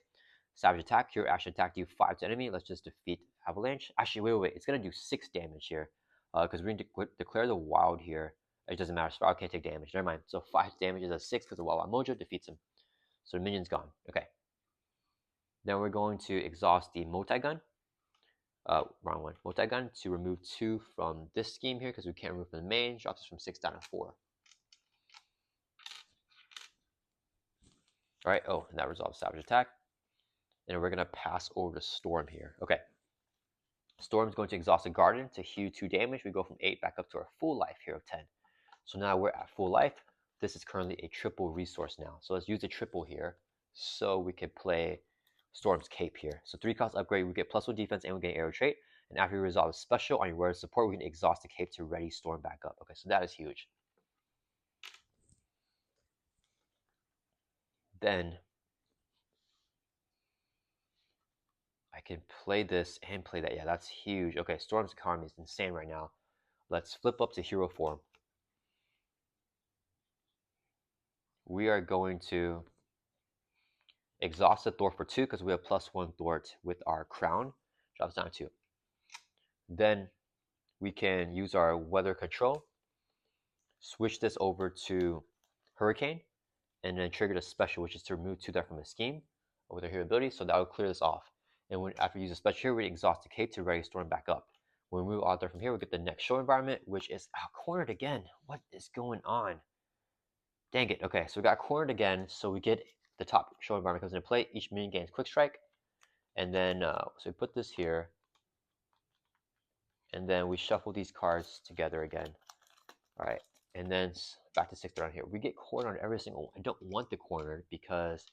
Savage Attack. Hero Action Attack, do 5 to enemy. Let's just defeat Avalanche. Actually, wait. It's going to do 6 damage here. Because we're going to declare the wild here. It doesn't matter. Spiral can't take damage. Never mind. So 5 damage is a 6 because the Wawa Mojo defeats him. So the minion's gone. Okay. Then we're going to exhaust the multi-gun. Wrong one. Multi-gun to remove 2 from this scheme here because we can't remove from the main. Drops us from 6 down to 4. Alright, oh, and that resolves Savage Attack. And we're going to pass over to Storm here. Okay. Storm's going to exhaust the Garden to heal 2 damage. We go from 8 back up to our full life here of 10. So now we're at full life. This is currently a triple resource now. So let's use the triple here so we can play Storm's Cape here. So 3 cost upgrade, we get +1 defense and we get arrow trait. And after we resolve a special on your word support, we can exhaust the Cape to ready Storm back up. Okay, so that is huge. Then I can play this and play that. Yeah, that's huge. Okay, Storm's economy is insane right now. Let's flip up to hero form. We are going to exhaust the Thwart for 2 because we have +1 Thwart with our crown. Drops down to 2. Then we can use our weather control, switch this over to Hurricane, and then trigger the special, which is to remove 2 threat from the scheme with our hero ability. So that will clear this off. And when, after we use a special here, we exhaust the Cape to ready Storm back up. When we move all threat from here, we get the next show environment, which is cornered again. What is going on? Dang it. Okay, so we got cornered again. So we get the top show environment comes into play. Each minion gains quick strike. And then, so we put this here. And then we shuffle these cards together again. All right. And then back to 6 around here. We get cornered on every single one. I don't want the corner because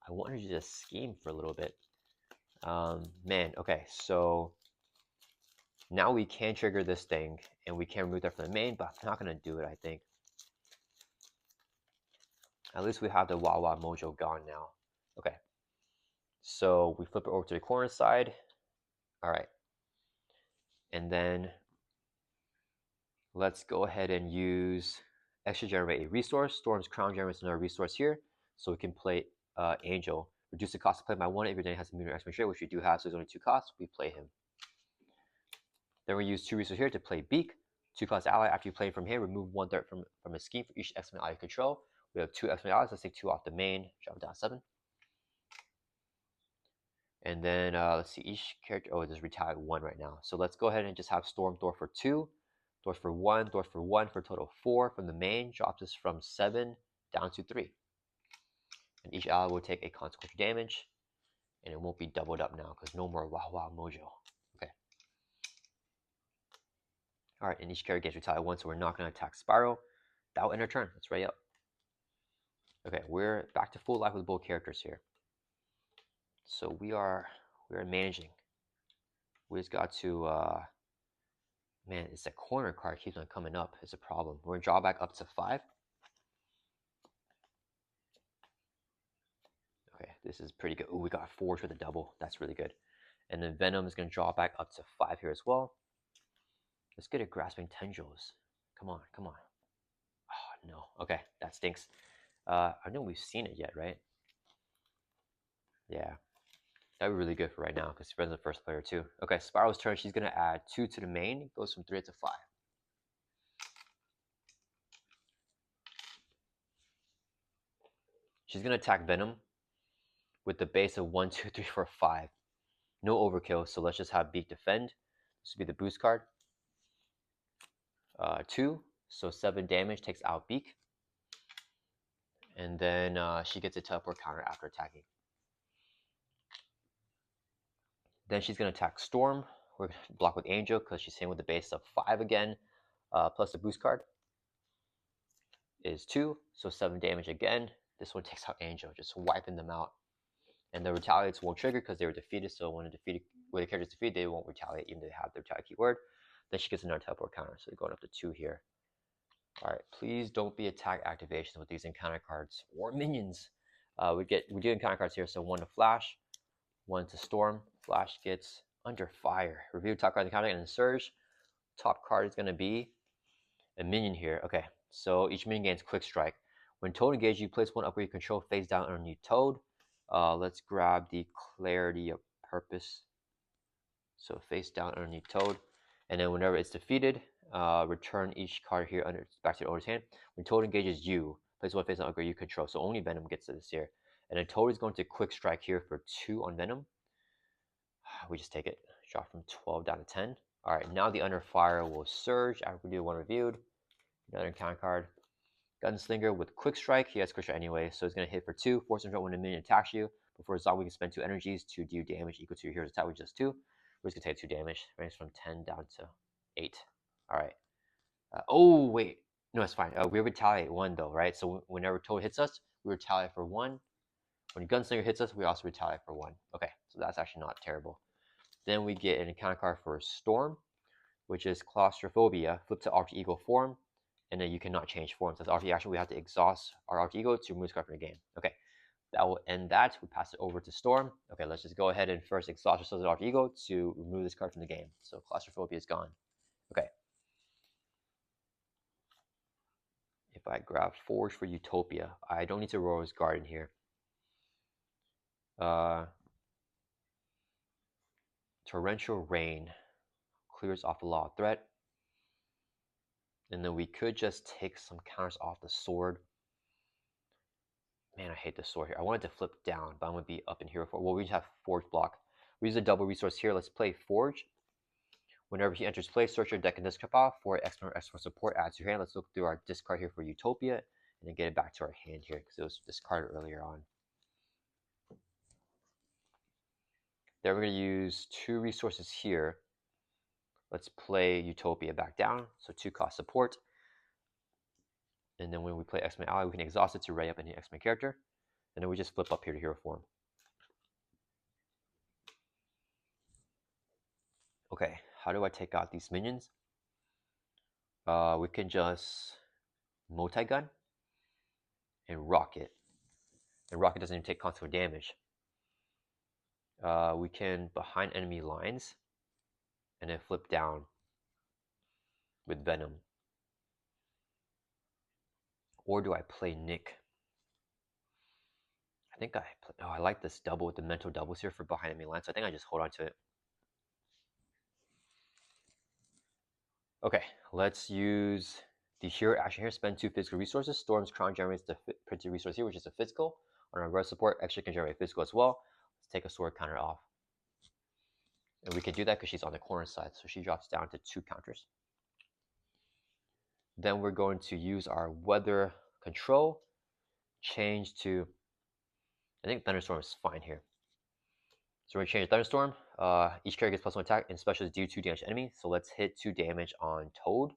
I wanted to just scheme for a little bit. Man, okay, so now we can trigger this thing and we can remove that from the main, but I'm not gonna do it, I think. At least we have the Wawa Mojo gone now. Okay, so we flip it over to the corner side. All right, and then let's go ahead and use extra generate a resource. Storm's Crown generates another resource here, so we can play Angel. Reduce the cost to play by 1 if your deck has a Mutant X-Men which we do have, so there's only 2 costs. We play him. Then we use 2 resources here to play Beak. 2 cost ally. After you play from here, remove 1/3 from a scheme for each X-Men ally you control. We have 2 X-Men allies. Let's take 2 off the main. Drop it down 7. And then let's see, each character, oh, there's retaliate 1 right now. So let's go ahead and just have Storm Thor for 2, Thor for 1, Thor for 1 for a total of 4 from the main. Drops us from 7 down to 3. And each ally will take a consequential damage. And it won't be doubled up now because no more Wow Wow Mojo. Okay. Alright, and each character gets retaliate 1, so we're not going to attack Spiral. That will end our turn. Let's ready up. Okay, we're back to full life with both characters here. So we are managing. We just got to man, it's a corner card keeps on coming up. It's a problem. We're gonna draw back up to 5. Okay, this is pretty good. Ooh, we got Forge with a double. That's really good. And then Venom is gonna draw back up to 5 here as well. Let's get a Grasping Tendrils. Come on, come on. Oh no. Okay, that stinks. I know we've seen it yet, right? Yeah. That would be really good for right now because Ren's the first player too. Okay, Spiral's turn. She's gonna add 2 to the main. Goes from 3 to 5. She's gonna attack Venom with the base of 1, 2, 3, 4, 5. No overkill, so let's just have Beak defend. This would be the boost card. 2, so 7 damage takes out Beak. And then she gets a teleport counter after attacking. Then she's going to attack Storm. We're going to block with Angel because she's hitting with the base of 5 again. Plus the boost card is 2, so 7 damage again. This one takes out Angel, just wiping them out. And the retaliates won't trigger because they were defeated, so when the character's defeated, they won't retaliate even though they have their retaliate keyword. Then she gets another teleport counter, so they're going up to 2 here. Alright, please don't be attack activations with these encounter cards or minions. We do encounter cards here, so 1 to Flash, 1 to Storm. Flash gets Under Fire. Review top card of the encounter and then Surge. Top card is going to be a minion here. Okay, so each minion gains Quick Strike. When Toad engages, you place 1 upgrade you control face down underneath Toad. Let's grab the Clarity of Purpose. So face down underneath Toad. And then whenever it's defeated, return each card here back to the owner's hand. When Toad engages you, place 1 face down upgrade you control. So only Venom gets this here. And then Toad is going to Quick Strike here for 2 on Venom. We just take it. Drop from 12 down to 10. Alright, now the Under Fire will Surge after we do 1 reviewed. Another encounter card. Gunslinger with Quick Strike. He has Quick Strike anyway, so it's going to hit for 2. Force him to when a minion attacks you. Before it's on, we can spend 2 energies to do damage equal to your hero's attack, which is 2. We're just going to take 2 damage. Range from 10 down to 8. Alright. Oh, wait. No, it's fine. We retaliate 1 though, right? So whenever Toad hits us, we retaliate for 1. When Gunslinger hits us, we also retaliate for 1. Okay, so that's actually not terrible. Then we get an encounter card for Storm, which is Claustrophobia. Flip to Alter Ego form, and then you cannot change forms. As Alter action, we have to exhaust our Alter Ego to remove this card from the game. Okay, that will end that. We pass it over to Storm. Okay, let's just go ahead and first exhaust ourselves with Alter Ego to remove this card from the game. So Claustrophobia is gone. Okay. If I grab Forge for Utopia, I don't need to Rose Garden here. Torrential Rain clears off the Law of Threat. And then we could just take some counters off the sword. Man, I hate the sword here. I wanted to flip down, but I'm going to be up in hero form. Well, we just have Forge block. We use a double resource here. Let's play Forge. Whenever he enters play, search your deck and discard file for X-Men or X-Men support. Add to your hand. Let's look through our discard here for Utopia and then get it back to our hand here because it was discarded earlier on. Then we're going to use 2 resources here. Let's play Utopia back down. So 2 cost support. And then when we play X-Men ally, we can exhaust it to ready up any X-Men character. And then we just flip up here to hero form. Okay, how do I take out these minions? We can just multi-gun and rocket. And rocket doesn't even take constant damage. We can behind enemy lines and then flip down with Venom. Or do I play Nick? I think I like this double with the mental doubles here for behind enemy lines. So I think I just hold on to it. Okay, let's use the hero action here. Spend 2 physical resources. Storm's Crown generates the printed resource here, which is a physical. On our red support, extra can generate physical as well. Let's take a sword counter off. And we can do that because she's on the corner side, so she drops down to 2 counters. Then we're going to use our weather control, change to, I think Thunderstorm is fine here. So we're going to change Thunderstorm. Each character gets +1 attack and special is do 2 damage to enemy. So let's hit 2 damage on Toad.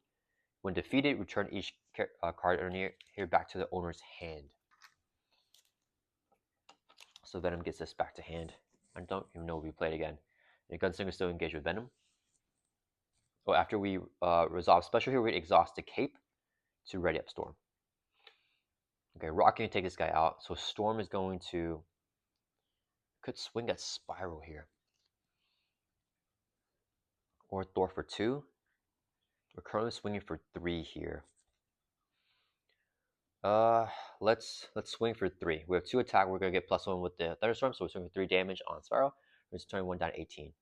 When defeated, return each card under here back to the owner's hand. So Venom gets this back to hand. I don't even know if we played again. And Gunslinger still engaged with Venom. So after we resolve special here, we exhaust the cape to ready up Storm. Okay, Rock can take this guy out. So Storm is going to could swing that Spiral here. Or Thor for 2. We're currently swinging for 3 here. Let's swing for 3. We have 2 attack. We're gonna get +1 with the Thunderstorm, so we're swinging for 3 damage on Spiral. We're just turning 1 down to 18.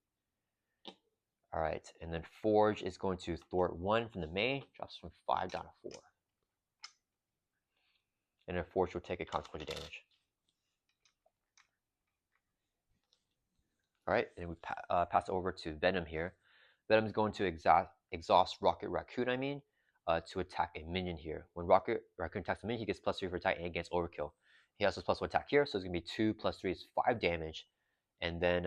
All right, and then Forge is going to thwart 1 from the main, drops from 5 down to 4. And then Forge will take a consequence of damage. All right, and we pass over to Venom here. Venom is going to exhaust Rocket Raccoon, to attack a minion here. When Rocket Raccoon attacks a minion, he gets +3 for attack and against overkill. He also has +1 attack here, so it's going to be 2 + 3 is 5 damage. And then,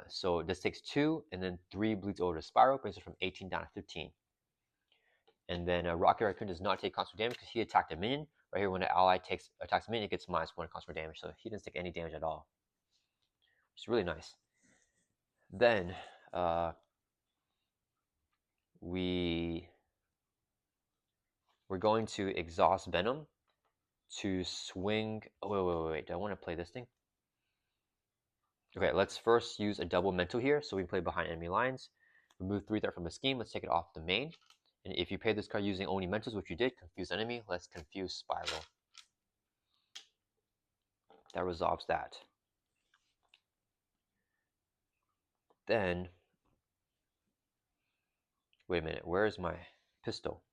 so this takes 2, and then 3 bleeds over to Spiral, brings it from 18 down to 15. And then Rocket Raccoon does not take constant damage because he attacked a minion. Right here, when an ally attacks a minion, it gets -1 constant damage, so he doesn't take any damage at all. Which is really nice. Then, we're going to exhaust Venom to swing. Oh, wait. Do I want to play this thing? Okay, let's first use a double mental here. So we play behind enemy lines. Remove 3 threat from the scheme. Let's take it off the main. And if you play this card using only mentals, which you did, confuse enemy. Let's confuse Spiral. That resolves that. Then, wait a minute. Where is my pistol?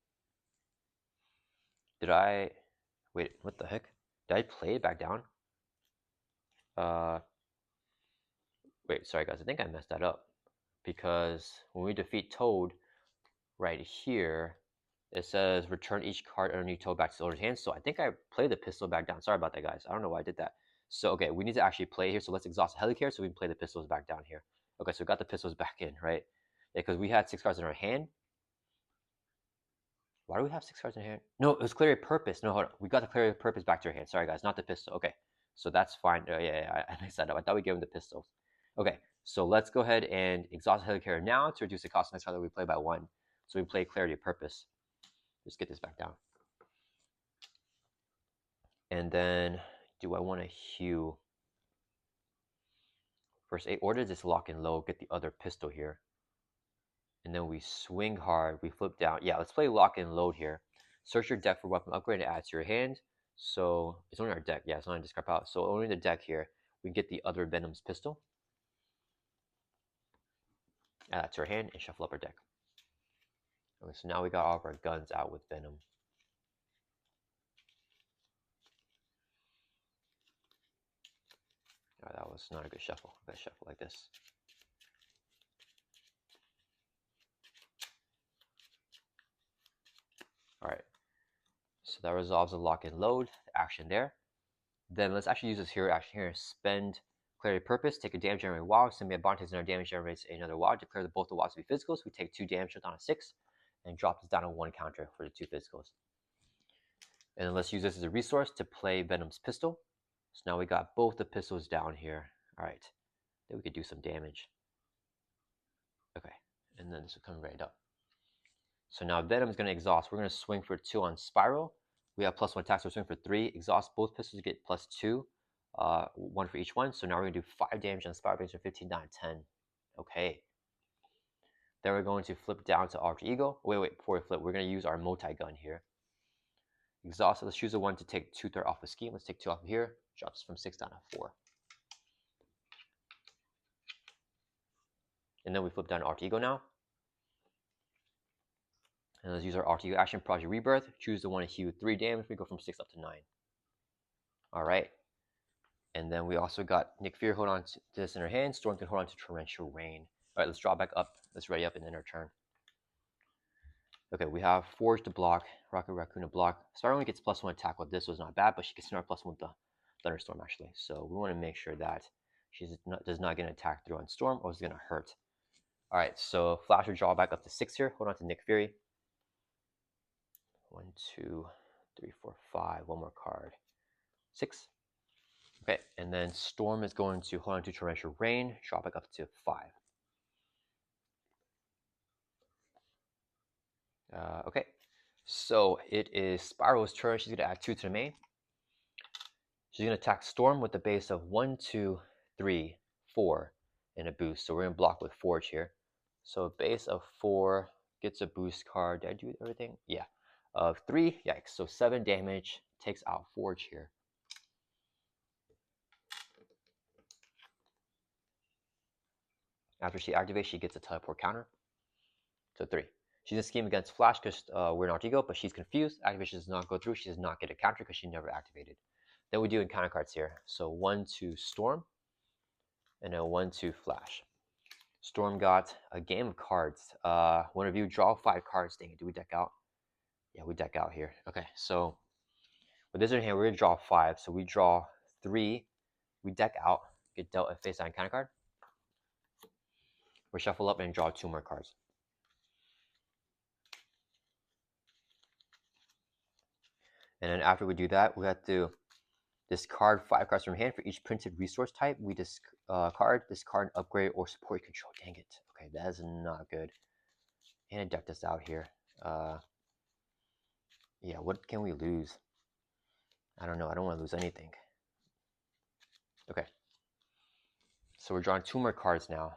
Wait, what the heck? Did I play it back down? Wait, sorry guys, I think I messed that up. Because when we defeat Toad, right here, it says return each card underneath Toad back to the owner's hand. So I think I played the pistol back down. Sorry about that, guys. I don't know why I did that. So, okay, we need to actually play here. So let's exhaust the Helicarrier so we can play the pistols back down here. Okay, so we got the pistols back in, right? Yeah, because we had 6 cards in our hand. Why do we have 6 cards in hand? No, it was Clarity of Purpose. No, hold on. We got the Clarity of Purpose back to our hand. Sorry, guys, not the pistol. Okay, so that's fine. Yeah, I messed that up. I thought we gave him the pistols. Okay, so let's go ahead and exhaust the Helicarrier now to reduce the cost of the next card that we play by 1. So we play Clarity of Purpose. Just get this back down. And then, do I want to heal? First 8 orders, just lock and load, get the other pistol here. And then we swing hard, we flip down. Yeah, let's play lock and load here. Search your deck for weapon upgrade and add to your hand. So it's only our deck. Yeah, it's not in discard pile. So only the deck here, we get the other Venom's pistol. Add that to our hand and shuffle up our deck. Okay, so now we got all of our guns out with Venom. Alright, that was not a good shuffle. Let's shuffle like this. Alright, so that resolves the lock and load action there. Then let's actually use this hero action here. Spend Clarity of Purpose, take a damage generating wild, send me a bond, takes another damage, generates another wild. Declare both the wilds to be physicals. We take 2 damage down to 6 and drop this down to 1 counter for the 2 physicals. And then let's use this as a resource to play Venom's pistol. So now we got both the pistols down here. All right, then we could do some damage. Okay, and then this will come right up. So now Venom's going to exhaust. We're going to swing for 2 on Spiral. We have +1 attack, so we're swinging for 3. Exhaust both pistols to get +2. 1 for each one. So now we're going to do 5 damage on Spiral, brings 15 down to 10. Okay. Then we're going to flip down to Alter Ego. Wait, before we flip, we're going to use our multi-gun here. Exhaust, let's choose the one to take 2 third off the scheme. Let's take 2 off of here. Drops from 6 down to 4. And then we flip down to Alter Ego now. And let's use our Alter Ego action, Project Rebirth. Choose the one to heal 3 damage. We go from 6 up to 9. All right. And then we also got Nick Fury hold on to this in her hand. Storm can hold on to Torrential Rain. All right, let's draw back up. Let's ready up and end our turn. Okay, we have Forge to block, Rocket Raccoon to block. Spider only gets +1 attack with this, was not bad, but she gets another +1 with the Thunderstorm actually. So we want to make sure that she does not get an attack through on Storm or it's going to hurt. All right, so Flash will draw back up to 6 here. Hold on to Nick Fury. 1, 2, 3, 4, 5. One more card. 6. Okay, and then Storm is going to hold on to Torrential Rain, drop back up to 5. Okay, so it is Spiral's turn. She's going to add 2 to the main. She's going to attack Storm with a base of 1, 2, 3, 4, and a boost. So we're going to block with Forge here. So a base of 4 gets a boost card. Did I do everything? Yeah. Of 3, yikes. So 7 damage, takes out Forge here. After she activates, she gets a teleport counter. So 3. She's in scheme against Flash because we're in Alter Ego, but she's confused. Activation does not go through. She does not get a counter because she never activated. Then we do encounter cards here. So 1, 2, Storm, and then 1, 2, Flash. Storm got a game of cards. One of you draw 5 cards. Dang it, do we deck out? Yeah, we deck out here. Okay, so with this in hand, we're going to draw 5. So we draw 3. We deck out, get dealt a face-down encounter card. We shuffle up and draw 2 more cards. And then after we do that, we have to discard 5 cards from hand for each printed resource type. We discard, upgrade, or support control. Dang it. Okay, that is not good. And deck this out here. Yeah, what can we lose? I don't know. I don't want to lose anything. Okay. So we're drawing 2 more cards now.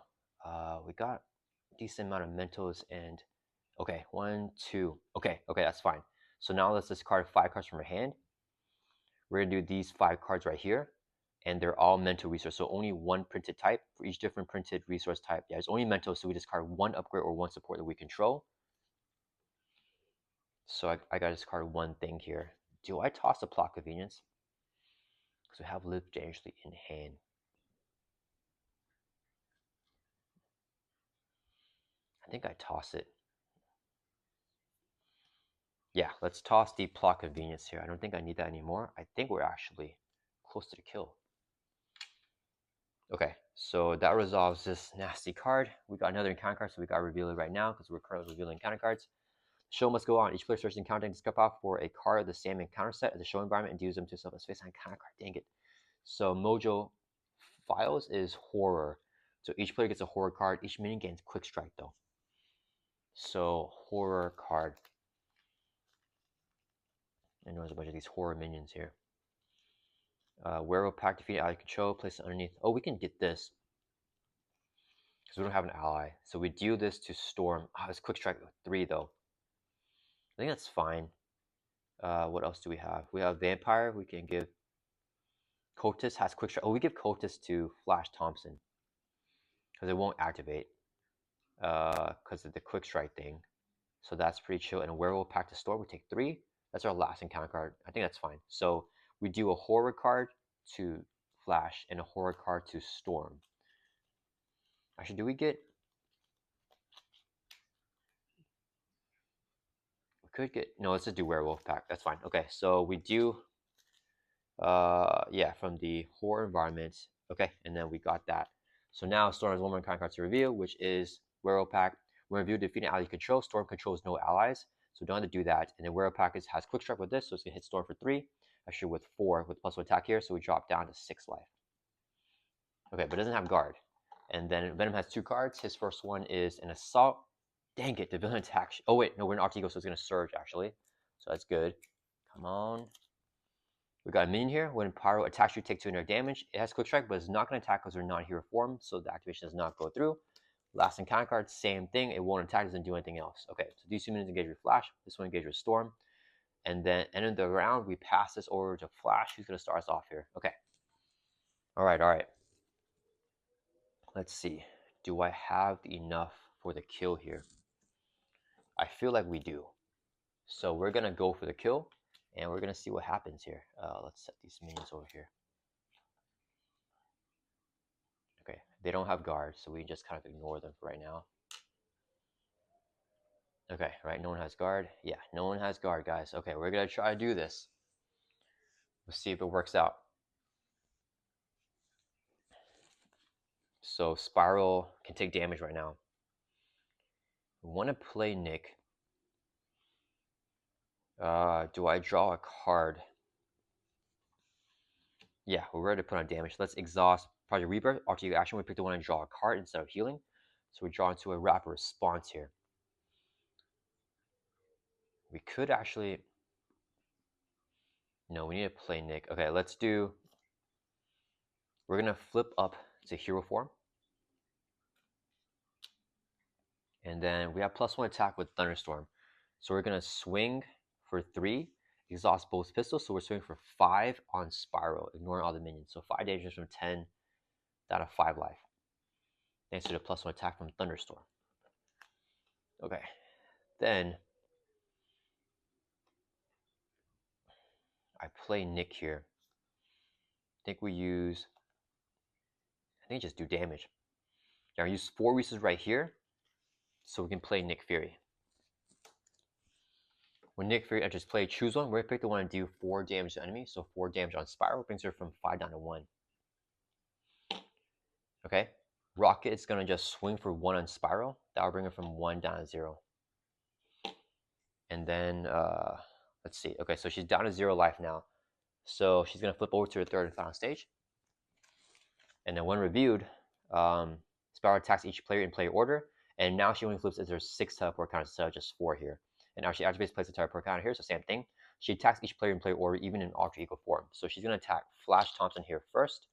We got a decent amount of mentals and... Okay, 1, 2. Okay, that's fine. So now let's discard 5 cards from our hand. We're going to do these 5 cards right here. And they're all mental resource. So only 1 printed type for each different printed resource type. Yeah, it's only mental, so we discard 1 upgrade or 1 support that we control. So I got to discard 1 thing here. Do I toss the Plot Convenience? Because we have Live Dangerously in hand. I think I toss it. Yeah, let's toss the Plot Convenience here. I don't think I need that anymore. I think we're actually close to the kill. Okay, so that resolves this nasty card. We got another encounter card, so we got to reveal it right now because we're currently revealing encounter cards. Show must go on. Each player starts encountering to skip off for a card of the same encounter set at the show environment and deals them to self as face on encounter card. Dang it. So Mojo Files is horror. So each player gets a horror card. Each minion gains quick strike though. So horror card. I know there's a bunch of these horror minions here. Werewolf Pack, defeat ally control, place it underneath. Oh, we can get this. Because we don't have an ally. So we deal this to Storm. Oh, it's quick strike with 3 though. I think that's fine. What else do we have? We have Vampire. We can give... Cultist has quick strike. Oh, we give Cultist to Flash Thompson. Because it won't activate. Because of the quick strike thing. So that's pretty chill. And a Werewolf Pack to Storm, we take 3. That's our last encounter card. I think that's fine. So we do a horror card to Flash and a horror card to Storm. Actually, do we get... We could get... No, let's just do Werewolf Pack. That's fine. Okay, so we do... yeah, from the horror environment. Okay, and then we got that. So now Storm has 1 more encounter card to reveal, which is Werewolf Pack. When reviewed defeating ally control, Storm controls no allies. so we don't have to do that. And then Wear Package has Quick Strike with this, so it's gonna hit Storm for 3, actually with 4 with plus 1 attack here, so we drop down to 6 life. Okay, but it doesn't have guard. And then Venom has 2 cards. His first one is an Assault. Dang it, the villain attack. Oh wait, no, we're in Alter Ego, so it's gonna Surge actually. So that's good. Come on. We got a minion here. When Pyro attacks you, take 200 damage. It has Quick Strike, but it's not gonna attack because we're non-hero form, so the activation does not go through. Last encounter card, same thing. It won't attack, doesn't do anything else. Okay, so these 2 minions engage with Flash. This one engage with Storm. And then end of the round, we pass this over to Flash, who's gonna start us off here. Okay. All right. Let's see. Do I have enough for the kill here? I feel like we do. So we're gonna go for the kill, and we're gonna see what happens here. Let's set these minions over here. Okay, they don't have guard, so we just kind of ignore them for right now. Okay, right, no one has guard. Yeah, no one has guard, guys. Okay, we're gonna try to do this. Let's see if it works out. So Spiral can take damage right now. We want to play Nick. Do I draw a card? Yeah, we're ready to put on damage. Let's exhaust Project Rebirth. After you action, we pick the one and draw a card instead of healing. So we draw into a rapid response here. We could actually... No, we need to play Nick. Okay, let's do... We're going to flip up to hero form. And then we have +1 attack with Thunderstorm. So we're going to swing for 3, exhaust both pistols. So we're swinging for 5 on Spiral, ignoring all the minions. So 5 damage from 10 down to 5 life. Thanks to the +1 attack from Thunderstorm. Okay, then I play Nick here. I think just do damage. Yeah, I use 4 resources right here, so we can play Nick Fury. When Nick Fury enters play, choose one. We're gonna pick the one to do 4 damage to enemy, so 4 damage on Spiral brings her from 5 down to 1. Okay, Rocket is gonna just swing for 1 on Spiral. That will bring her from 1 down to 0. And then let's see. Okay, so she's down to 0 life now. So she's gonna flip over to her 3rd and final stage. And then when reviewed, Spiral attacks each player in player order. And now she only flips if there's 6 teleport counters instead of just 4 here. And now she activates places a teleport counter here, so same thing. She attacks each player in player order, even in alter ego form. So she's gonna attack Flash Thompson here first,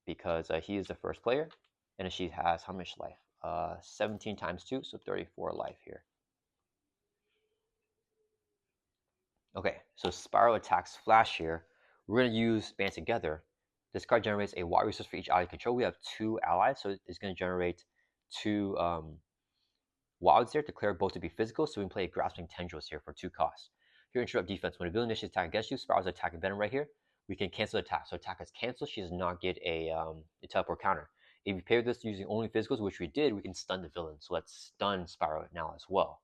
because he is the first player. And she has how much life? 17 times 2, so 34 life here. Okay, so Spiral attacks Flash here. We're gonna use Band Together. This card generates a wild resource for each ally control. We have 2 allies, so it's going to generate 2 wilds here, declare both to be physical, so we can play Grasping Tendrils here for 2 costs. Here, interrupt defense. When a villain initiates attack against you, Spiral's attacking Venom right here. We can cancel attack. So attack is canceled. She does not get a teleport counter. If you pair this using only physicals, which we did, we can stun the villain. So let's stun Spiral now as well.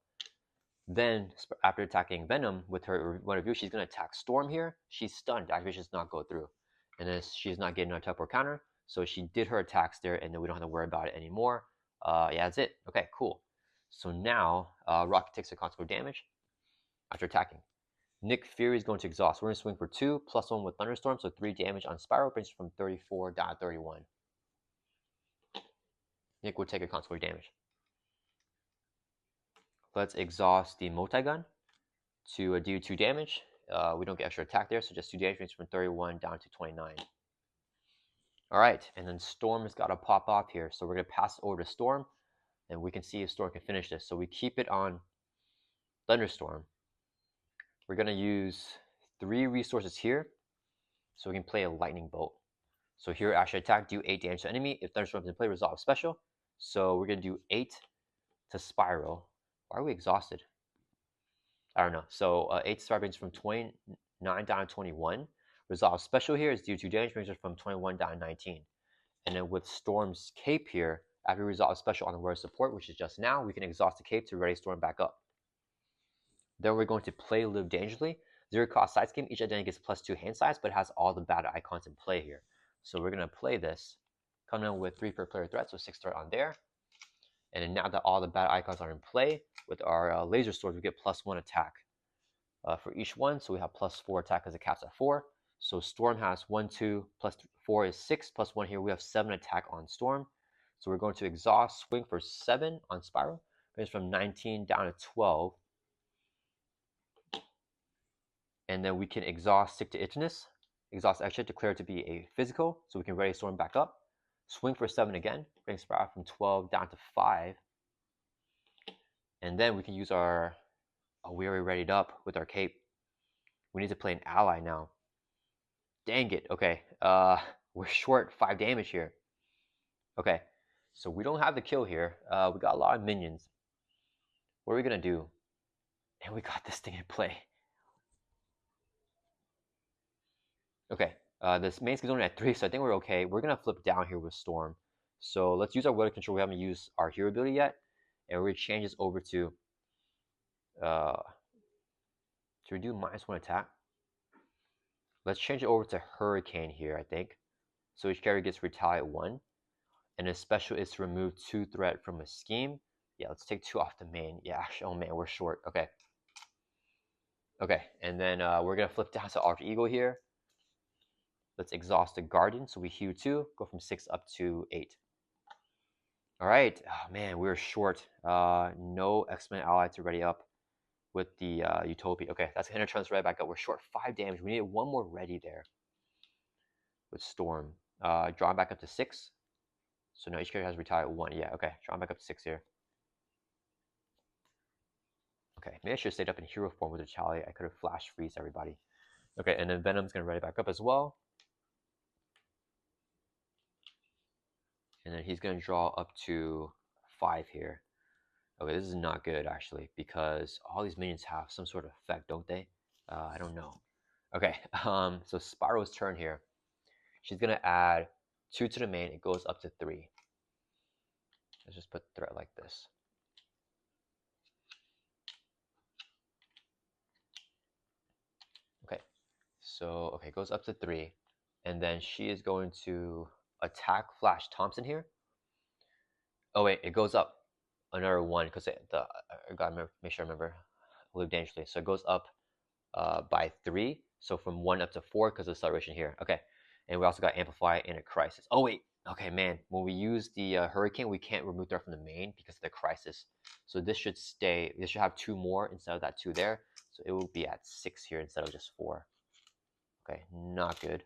Then, after attacking Venom with her one of you, she's going to attack Storm here. She's stunned. Activation does not go through. And then she's not getting a teleport counter. So she did her attacks there, and then we don't have to worry about it anymore. Yeah, that's it. Okay, cool. So now, Rocket takes a consequential damage after attacking. Nick Fury is going to exhaust. We're going to swing for 2, +1 with Thunderstorm, so 3 damage on Spiral, brings her from 34 down to 31. Nick will take a consequential damage. Let's exhaust the multi-gun to do 2 damage. We don't get extra attack there, so just 2 damage brings from 31 down to 29. Alright, and then Storm has got to pop off here, so we're going to pass over to Storm, and we can see if Storm can finish this. So we keep it on Thunderstorm. We're going to use 3 resources here, so we can play a Lightning Bolt. So here, actually attack, do 8 damage to enemy. If Thunderstorm is in play, resolve special. So we're going to do 8 to Spiral. Why are we exhausted? I don't know. So 8 to Spiral brings from 29 down to 21. Resolve special here is due to damage, brings us from 21 down to 19. And then with Storm's cape here, after we resolve special on the word support, which is just now, we can exhaust the cape to ready Storm back up. Then we're going to play Live Dangerously. 0 cost side scheme. Each identity gets +2 hand size, but it has all the battle icons in play here. So we're going to play this. Coming in with 3 per player threat, so 6 threat on there. And then now that all the bad icons are in play, with our laser swords, we get +1 attack for each one. So we have +4 attack because it caps at 4. So Storm has 1, 2, plus 4 is 6, plus 1 here. We have 7 attack on Storm. So we're going to exhaust, swing for 7 on Spiral. Brings from 19 down to 12. And then we can exhaust, stick to itchiness. Exhaust extra, declare it to be a physical. So we can ready Storm back up. Swing for 7 again. Bring Spiral from 12 down to 5. And then we can use our, we already readied up with our cape. We need to play an ally now. Dang it. Okay. We're short 5 damage here. Okay. So we don't have the kill here. We got a lot of minions. What are we gonna do? And we got this thing in play. Okay. This main skill is only at 3, so I think we're okay. We're gonna flip down here with Storm. So let's use our weather control. We haven't used our hero ability yet. And we're gonna change this over to we do -1 attack? Let's change it over to Hurricane here, I think. So each character gets retaliate 1. And his special is to remove 2 threat from a scheme. Yeah, let's take 2 off the main. Yeah, actually, oh man, we're short. Okay. Okay, and then we're gonna flip down to Alter Ego here. Let's exhaust the Guardian, so we heal 2, go from 6 up to 8. All right, oh man, we're short. No X-Men ally to ready up with the Utopia. Okay, that's gonna turn us right back up. We're short 5 damage. We need 1 more ready there with Storm. Draw back up to 6. So now each character has retaliate 1. Yeah, okay, draw back up to 6 here. Okay, maybe I should have stayed up in hero form with retaliate. I could have flash freeze everybody. Okay, and then Venom's gonna ready back up as well. And then he's gonna draw up to 5 here. Okay, this is not good actually, because all these minions have some sort of effect, don't they? I don't know. Okay, so Spiral's turn here. She's gonna add 2 to the main. It goes up to 3. Let's just put threat like this. Okay, so okay, it goes up to 3, and then she is going to attack Flash Thompson here. Oh wait, it goes up another 1 because I gotta make sure I remember. Live dangerously. So it goes up by 3. So from 1 up to 4 because of acceleration here. Okay, and we also got amplify in a crisis. Oh wait, okay man, when we use the hurricane, we can't remove threat from the main because of the crisis. So this should stay. This should have 2 more instead of that 2 there. So it will be at 6 here instead of just 4. Okay, not good.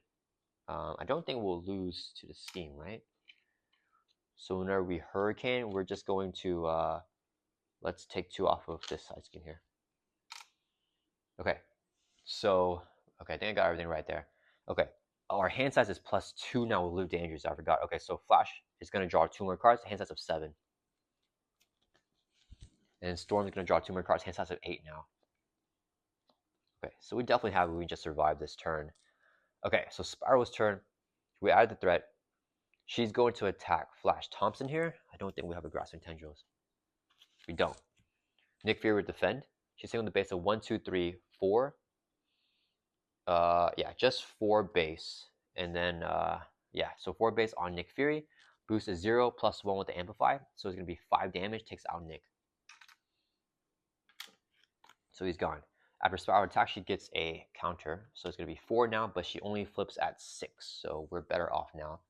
I don't think we'll lose to the scheme, right? So whenever we hurricane, we're just going to let's take 2 off of this side scheme here. Okay, so okay, I think I got everything right there. Okay, our hand size is +2 now with Live Dangerous. I forgot. Okay, so Flash is going to draw 2 more cards, hand size of 7. And Storm is going to draw 2 more cards, hand size of 8 now. Okay, so we definitely have, we just survived this turn. Okay, so Spiral's turn. We added the threat. She's going to attack Flash Thompson here. I don't think we have a Grasping Tendrils. We don't. Nick Fury would defend. She's hitting on the base of 1, 2, 3, 4. Yeah, just 4 base. And then, yeah, so 4 base on Nick Fury. Boost is 0 plus 1 with the Amplify. So it's going to be 5 damage, takes out Nick. So he's gone. After Spiral attack, she gets a counter. So it's going to be 4 now, but she only flips at 6. So we're better off now.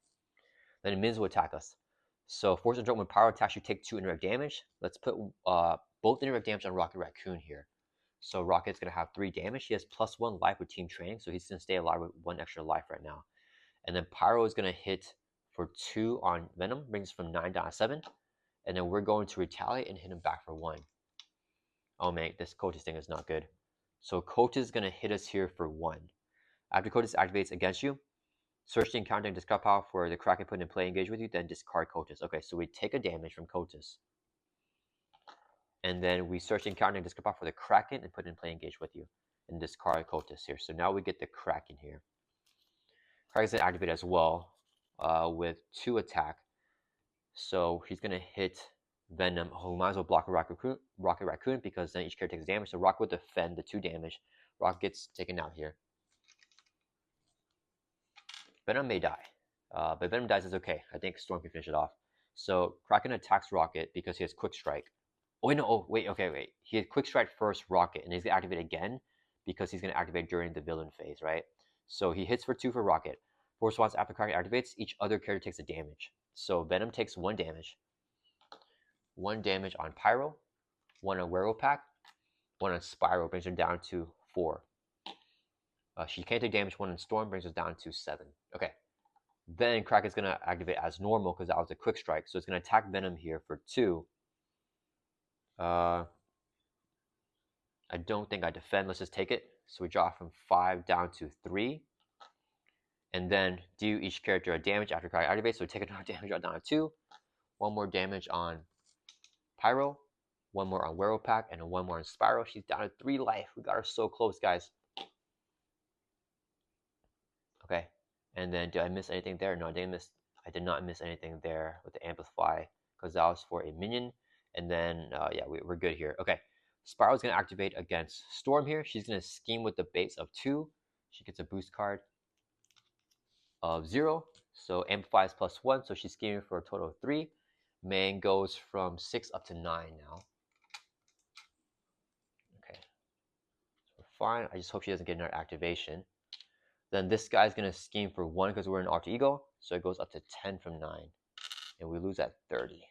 Then Miz will attack us. So Force and Jolt, when power attacks, you take 2 indirect damage. Let's put both indirect damage on Rocket Raccoon here. So Rocket's going to have 3 damage. He has +1 life with team training, so he's going to stay alive with 1 extra life right now. And then Pyro is going to hit for 2 on Venom, brings us from 9 down to 7. And then we're going to retaliate and hit him back for 1. Oh man, this Coaches thing is not good. So Coaches is going to hit us here for 1. After Coaches activates against you, search the encounter and discard power for the Kraken put in play engage with you, then discard Coaches. Okay, so we take a damage from Coaches. And then we search the encounter and discard power for the Kraken and put in play engage with you. And discard Coaches here. So now we get the Kraken here. Kraken's going to activate as well with 2 attack. So he's going to hit Venom. Oh, we might as well block Rocket Raccoon because then each character takes damage. So Rocket will defend the 2 damage. Rocket gets taken out here. Venom may die. But Venom dies is okay. I think Storm can finish it off. So Kraken attacks Rocket because he has Quick Strike. Oh wait, no, oh wait, okay, wait. He had Quick Strike first Rocket, and he's gonna activate again because he's gonna activate during the villain phase, right? So he hits for 2 for Rocket. Force once after Kraken activates, each other character takes a damage. So Venom takes 1 damage. 1 damage on Pyro, 1 on Werewolf Pack, 1 on Spiral brings her down to 4. She can't take damage. 1 on Storm brings us down to 7. Okay. Then Kraken's gonna activate as normal because that was a Quick Strike. So it's gonna attack Venom here for 2. I don't think I defend. Let's just take it. So we drop from 5 down to 3. And then do each character a damage after Kraken activates. So we take another damage down to 2. 1 more damage on Pyro. 1 more on Werewolf Pack. And 1 more on Spiral. She's down to 3 life. We got her so close, guys. Okay. And then did I miss anything there? No, I did not miss anything there with the Amplify because that was for a minion. And then, yeah, we're good here. Okay. Spiral's going to activate against Storm here. She's going to scheme with the base of 2. She gets a boost card of 0. So Amplify is +1. So she's scheming for a total of 3. Main goes from 6 up to 9 now. Okay. So we're fine. I just hope she doesn't get another activation. Then this guy's going to scheme for 1 because we're in Alter Ego. So it goes up to 10 from 9. And we lose at 30.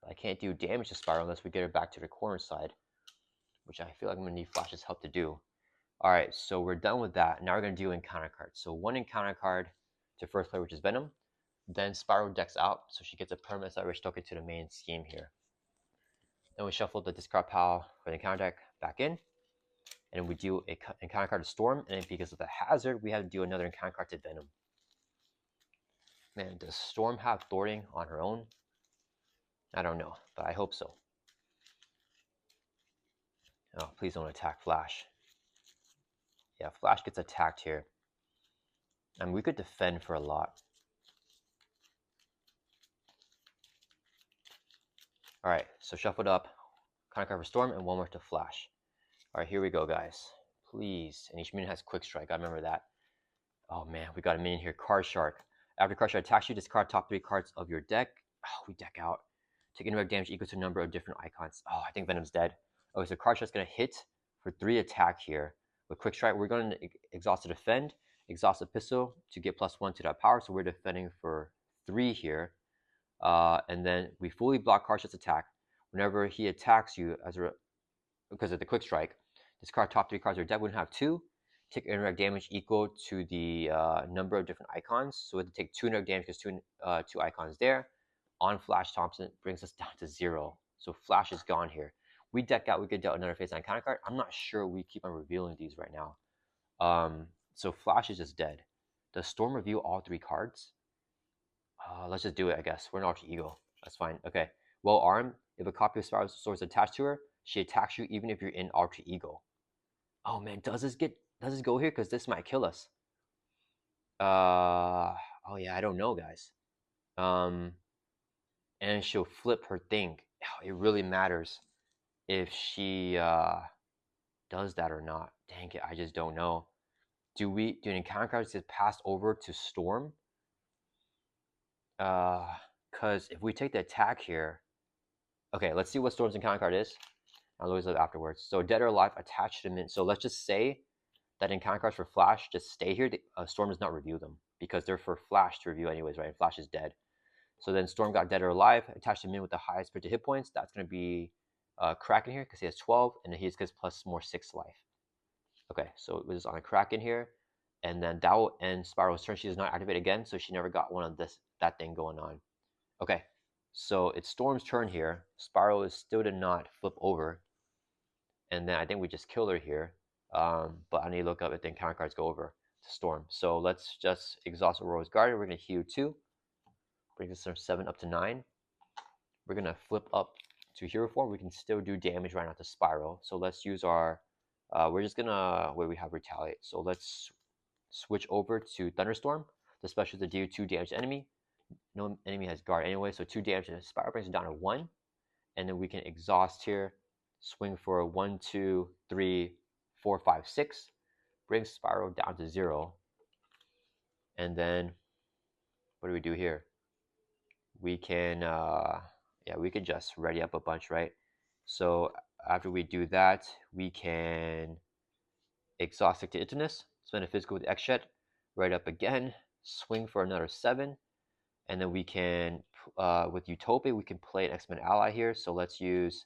I can't do damage to Spiral unless we get her back to the corner side, which I feel like I'm going to need Flash's help to do. Alright, so we're done with that. Now we're going to do encounter cards. So 1 encounter card to first player, which is Venom. Then Spiral decks out, so she gets a permanent side rich token to the main scheme here. Then we shuffle the discard pile for the encounter deck back in. And we do an encounter card to Storm. And then because of the hazard, we have to do another encounter card to Venom. Man, does Storm have thwarting on her own? I don't know, but I hope so. Oh, please don't attack Flash. Yeah, Flash gets attacked here. And we could defend for a lot. Alright, so shuffled up. Kind of cover Storm and 1 more to Flash. Alright, here we go, guys. Please. And each minion has Quick Strike. I remember that. Oh man, we got a minion here. Card Shark. After Card Shark attacks you, discard top 3 cards of your deck. Oh, we deck out. Take indirect damage equal to a number of different icons. Oh, I think Venom's dead. Okay, so Card Shark's going to hit for 3 attack here. With Quick Strike, we're going to exhaust to defend. Exhaust a pistol to get +1 to that power. So we're defending for 3 here. And then we fully block Card Shark's attack. Whenever he attacks you because of the Quick Strike, discard top 3 cards of your deck. We have 2. Take indirect damage equal to the number of different icons. So we have to take 2 indirect damage because 2 icons there. On Flash Thompson brings us down to 0. So Flash is gone here. We deck out, we could deal another face on counter card. I'm not sure we keep on revealing these right now. So Flash is just dead. Does Storm reveal all 3 cards? Let's just do it, I guess. We're in Alter Ego. That's fine. Okay. Well armed. If a copy of Spiral's sword is attached to her, she attacks you even if you're in Alter Ego. Oh man, does this go here? Because this might kill us. Oh yeah, I don't know, guys. And she'll flip her thing. It really matters if she does that or not. Dang it, I just don't know. Do an encounter cards get passed over to Storm? Because if we take the attack here, okay, let's see what Storm's encounter card is. I'll lose it afterwards. So dead or alive attached to min. So let's just say that encounter cards for Flash just stay here. Storm does not review them because they're for Flash to review anyways, right? And Flash is dead. So then Storm got dead or alive, attached to min with the highest predicted hit points. That's going to be Kraken here because he has 12, and then he just gets plus more 6 life. Okay, so it was on a Kraken here, and then that will end Spiral's turn. She does not activate again, so she never got one of that thing going on. Okay, so it's Storm's turn here. Spiral still did not flip over, and then I think we just killed her here. But I need to look up if the encounter cards go over to Storm. So let's just exhaust Aurora's Guardian. We're going to heal 2. Brings us from 7 up to 9. We're going to flip up to hero form. We can still do damage right now to Spiral. So let's use our, we're just going to, where we have Retaliate. So let's switch over to Thunderstorm. The special to do 2 damage to enemy. No enemy has guard anyway, so 2 damage to Spiral brings it down to 1. And then we can exhaust here, swing for 1, 2, 3, 4, 5, 6. Brings Spiral down to 0. And then, what do we do here? we can yeah, we can just ready up a bunch, right? So after we do that, we can exhaustic to Itinus, spend a physical with X-Shed, right up again, swing for another 7, and then we can, with Utopia, we can play an X-Men ally here. So let's use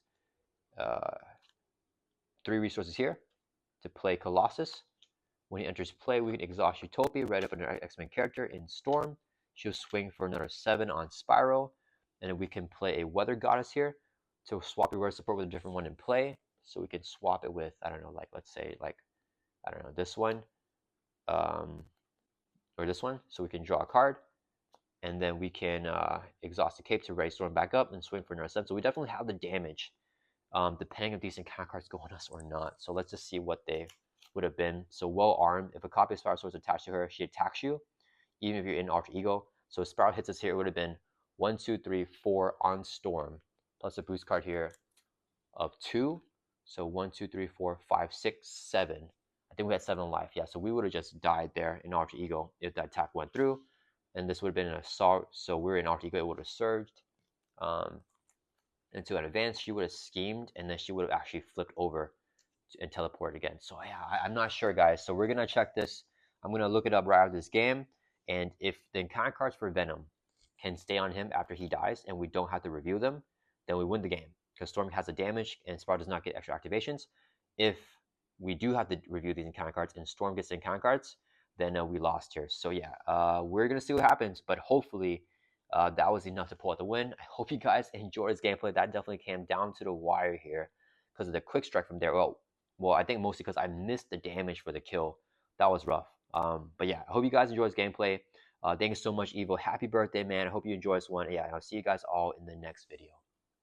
uh, 3 resources here to play Colossus. When he enters play, we can exhaust Utopia, right up another X-Men character in Storm. She'll swing for another 7 on Spyro, and then we can play a Weather Goddess here to swap reverse support with a different one in play. So we can swap it with, I don't know, like let's say like, I don't know, this one, um, or this one, so we can draw a card, and then we can exhaust the cape to ready Storm back up and swing for another 7. So we definitely have the damage, depending if these encounter cards go on us or not. So let's just see what they would have been. So well armed, if a copy of Spiral Sword is attached to her, she attacks you, even if you're in Alter Ego. So if Spiral hits us here, it would have been 1, 2, 3, 4 on Storm, plus a boost card here of 2. So 1, 2, 3, 4, 5, 6, 7. I think we had 7 life. Yeah, so we would have just died there in Alter Ego if that attack went through. And this would have been an assault. So we're in Alter Ego, it would have surged into an advance. She would have schemed, and then she would have actually flipped over and teleport again. So yeah, I'm not sure, guys. So we're gonna check this. I'm gonna look it up right after this game, and if the encounter cards for Venom can stay on him after he dies, and we don't have to review them, then we win the game because Storm has the damage and Sprout does not get extra activations. If we do have to review these encounter cards and Storm gets the encounter cards, then we lost here. So yeah, we're gonna see what happens, but hopefully. That was enough to pull out the win. I hope you guys enjoyed this gameplay. That definitely came down to the wire here because of the quick strike from there. Well, I think mostly because I missed the damage for the kill. That was rough. But yeah, I hope you guys enjoyed this gameplay. Thank you so much, Evo. Happy birthday, man. I hope you enjoy this one. Yeah, I'll see you guys all in the next video.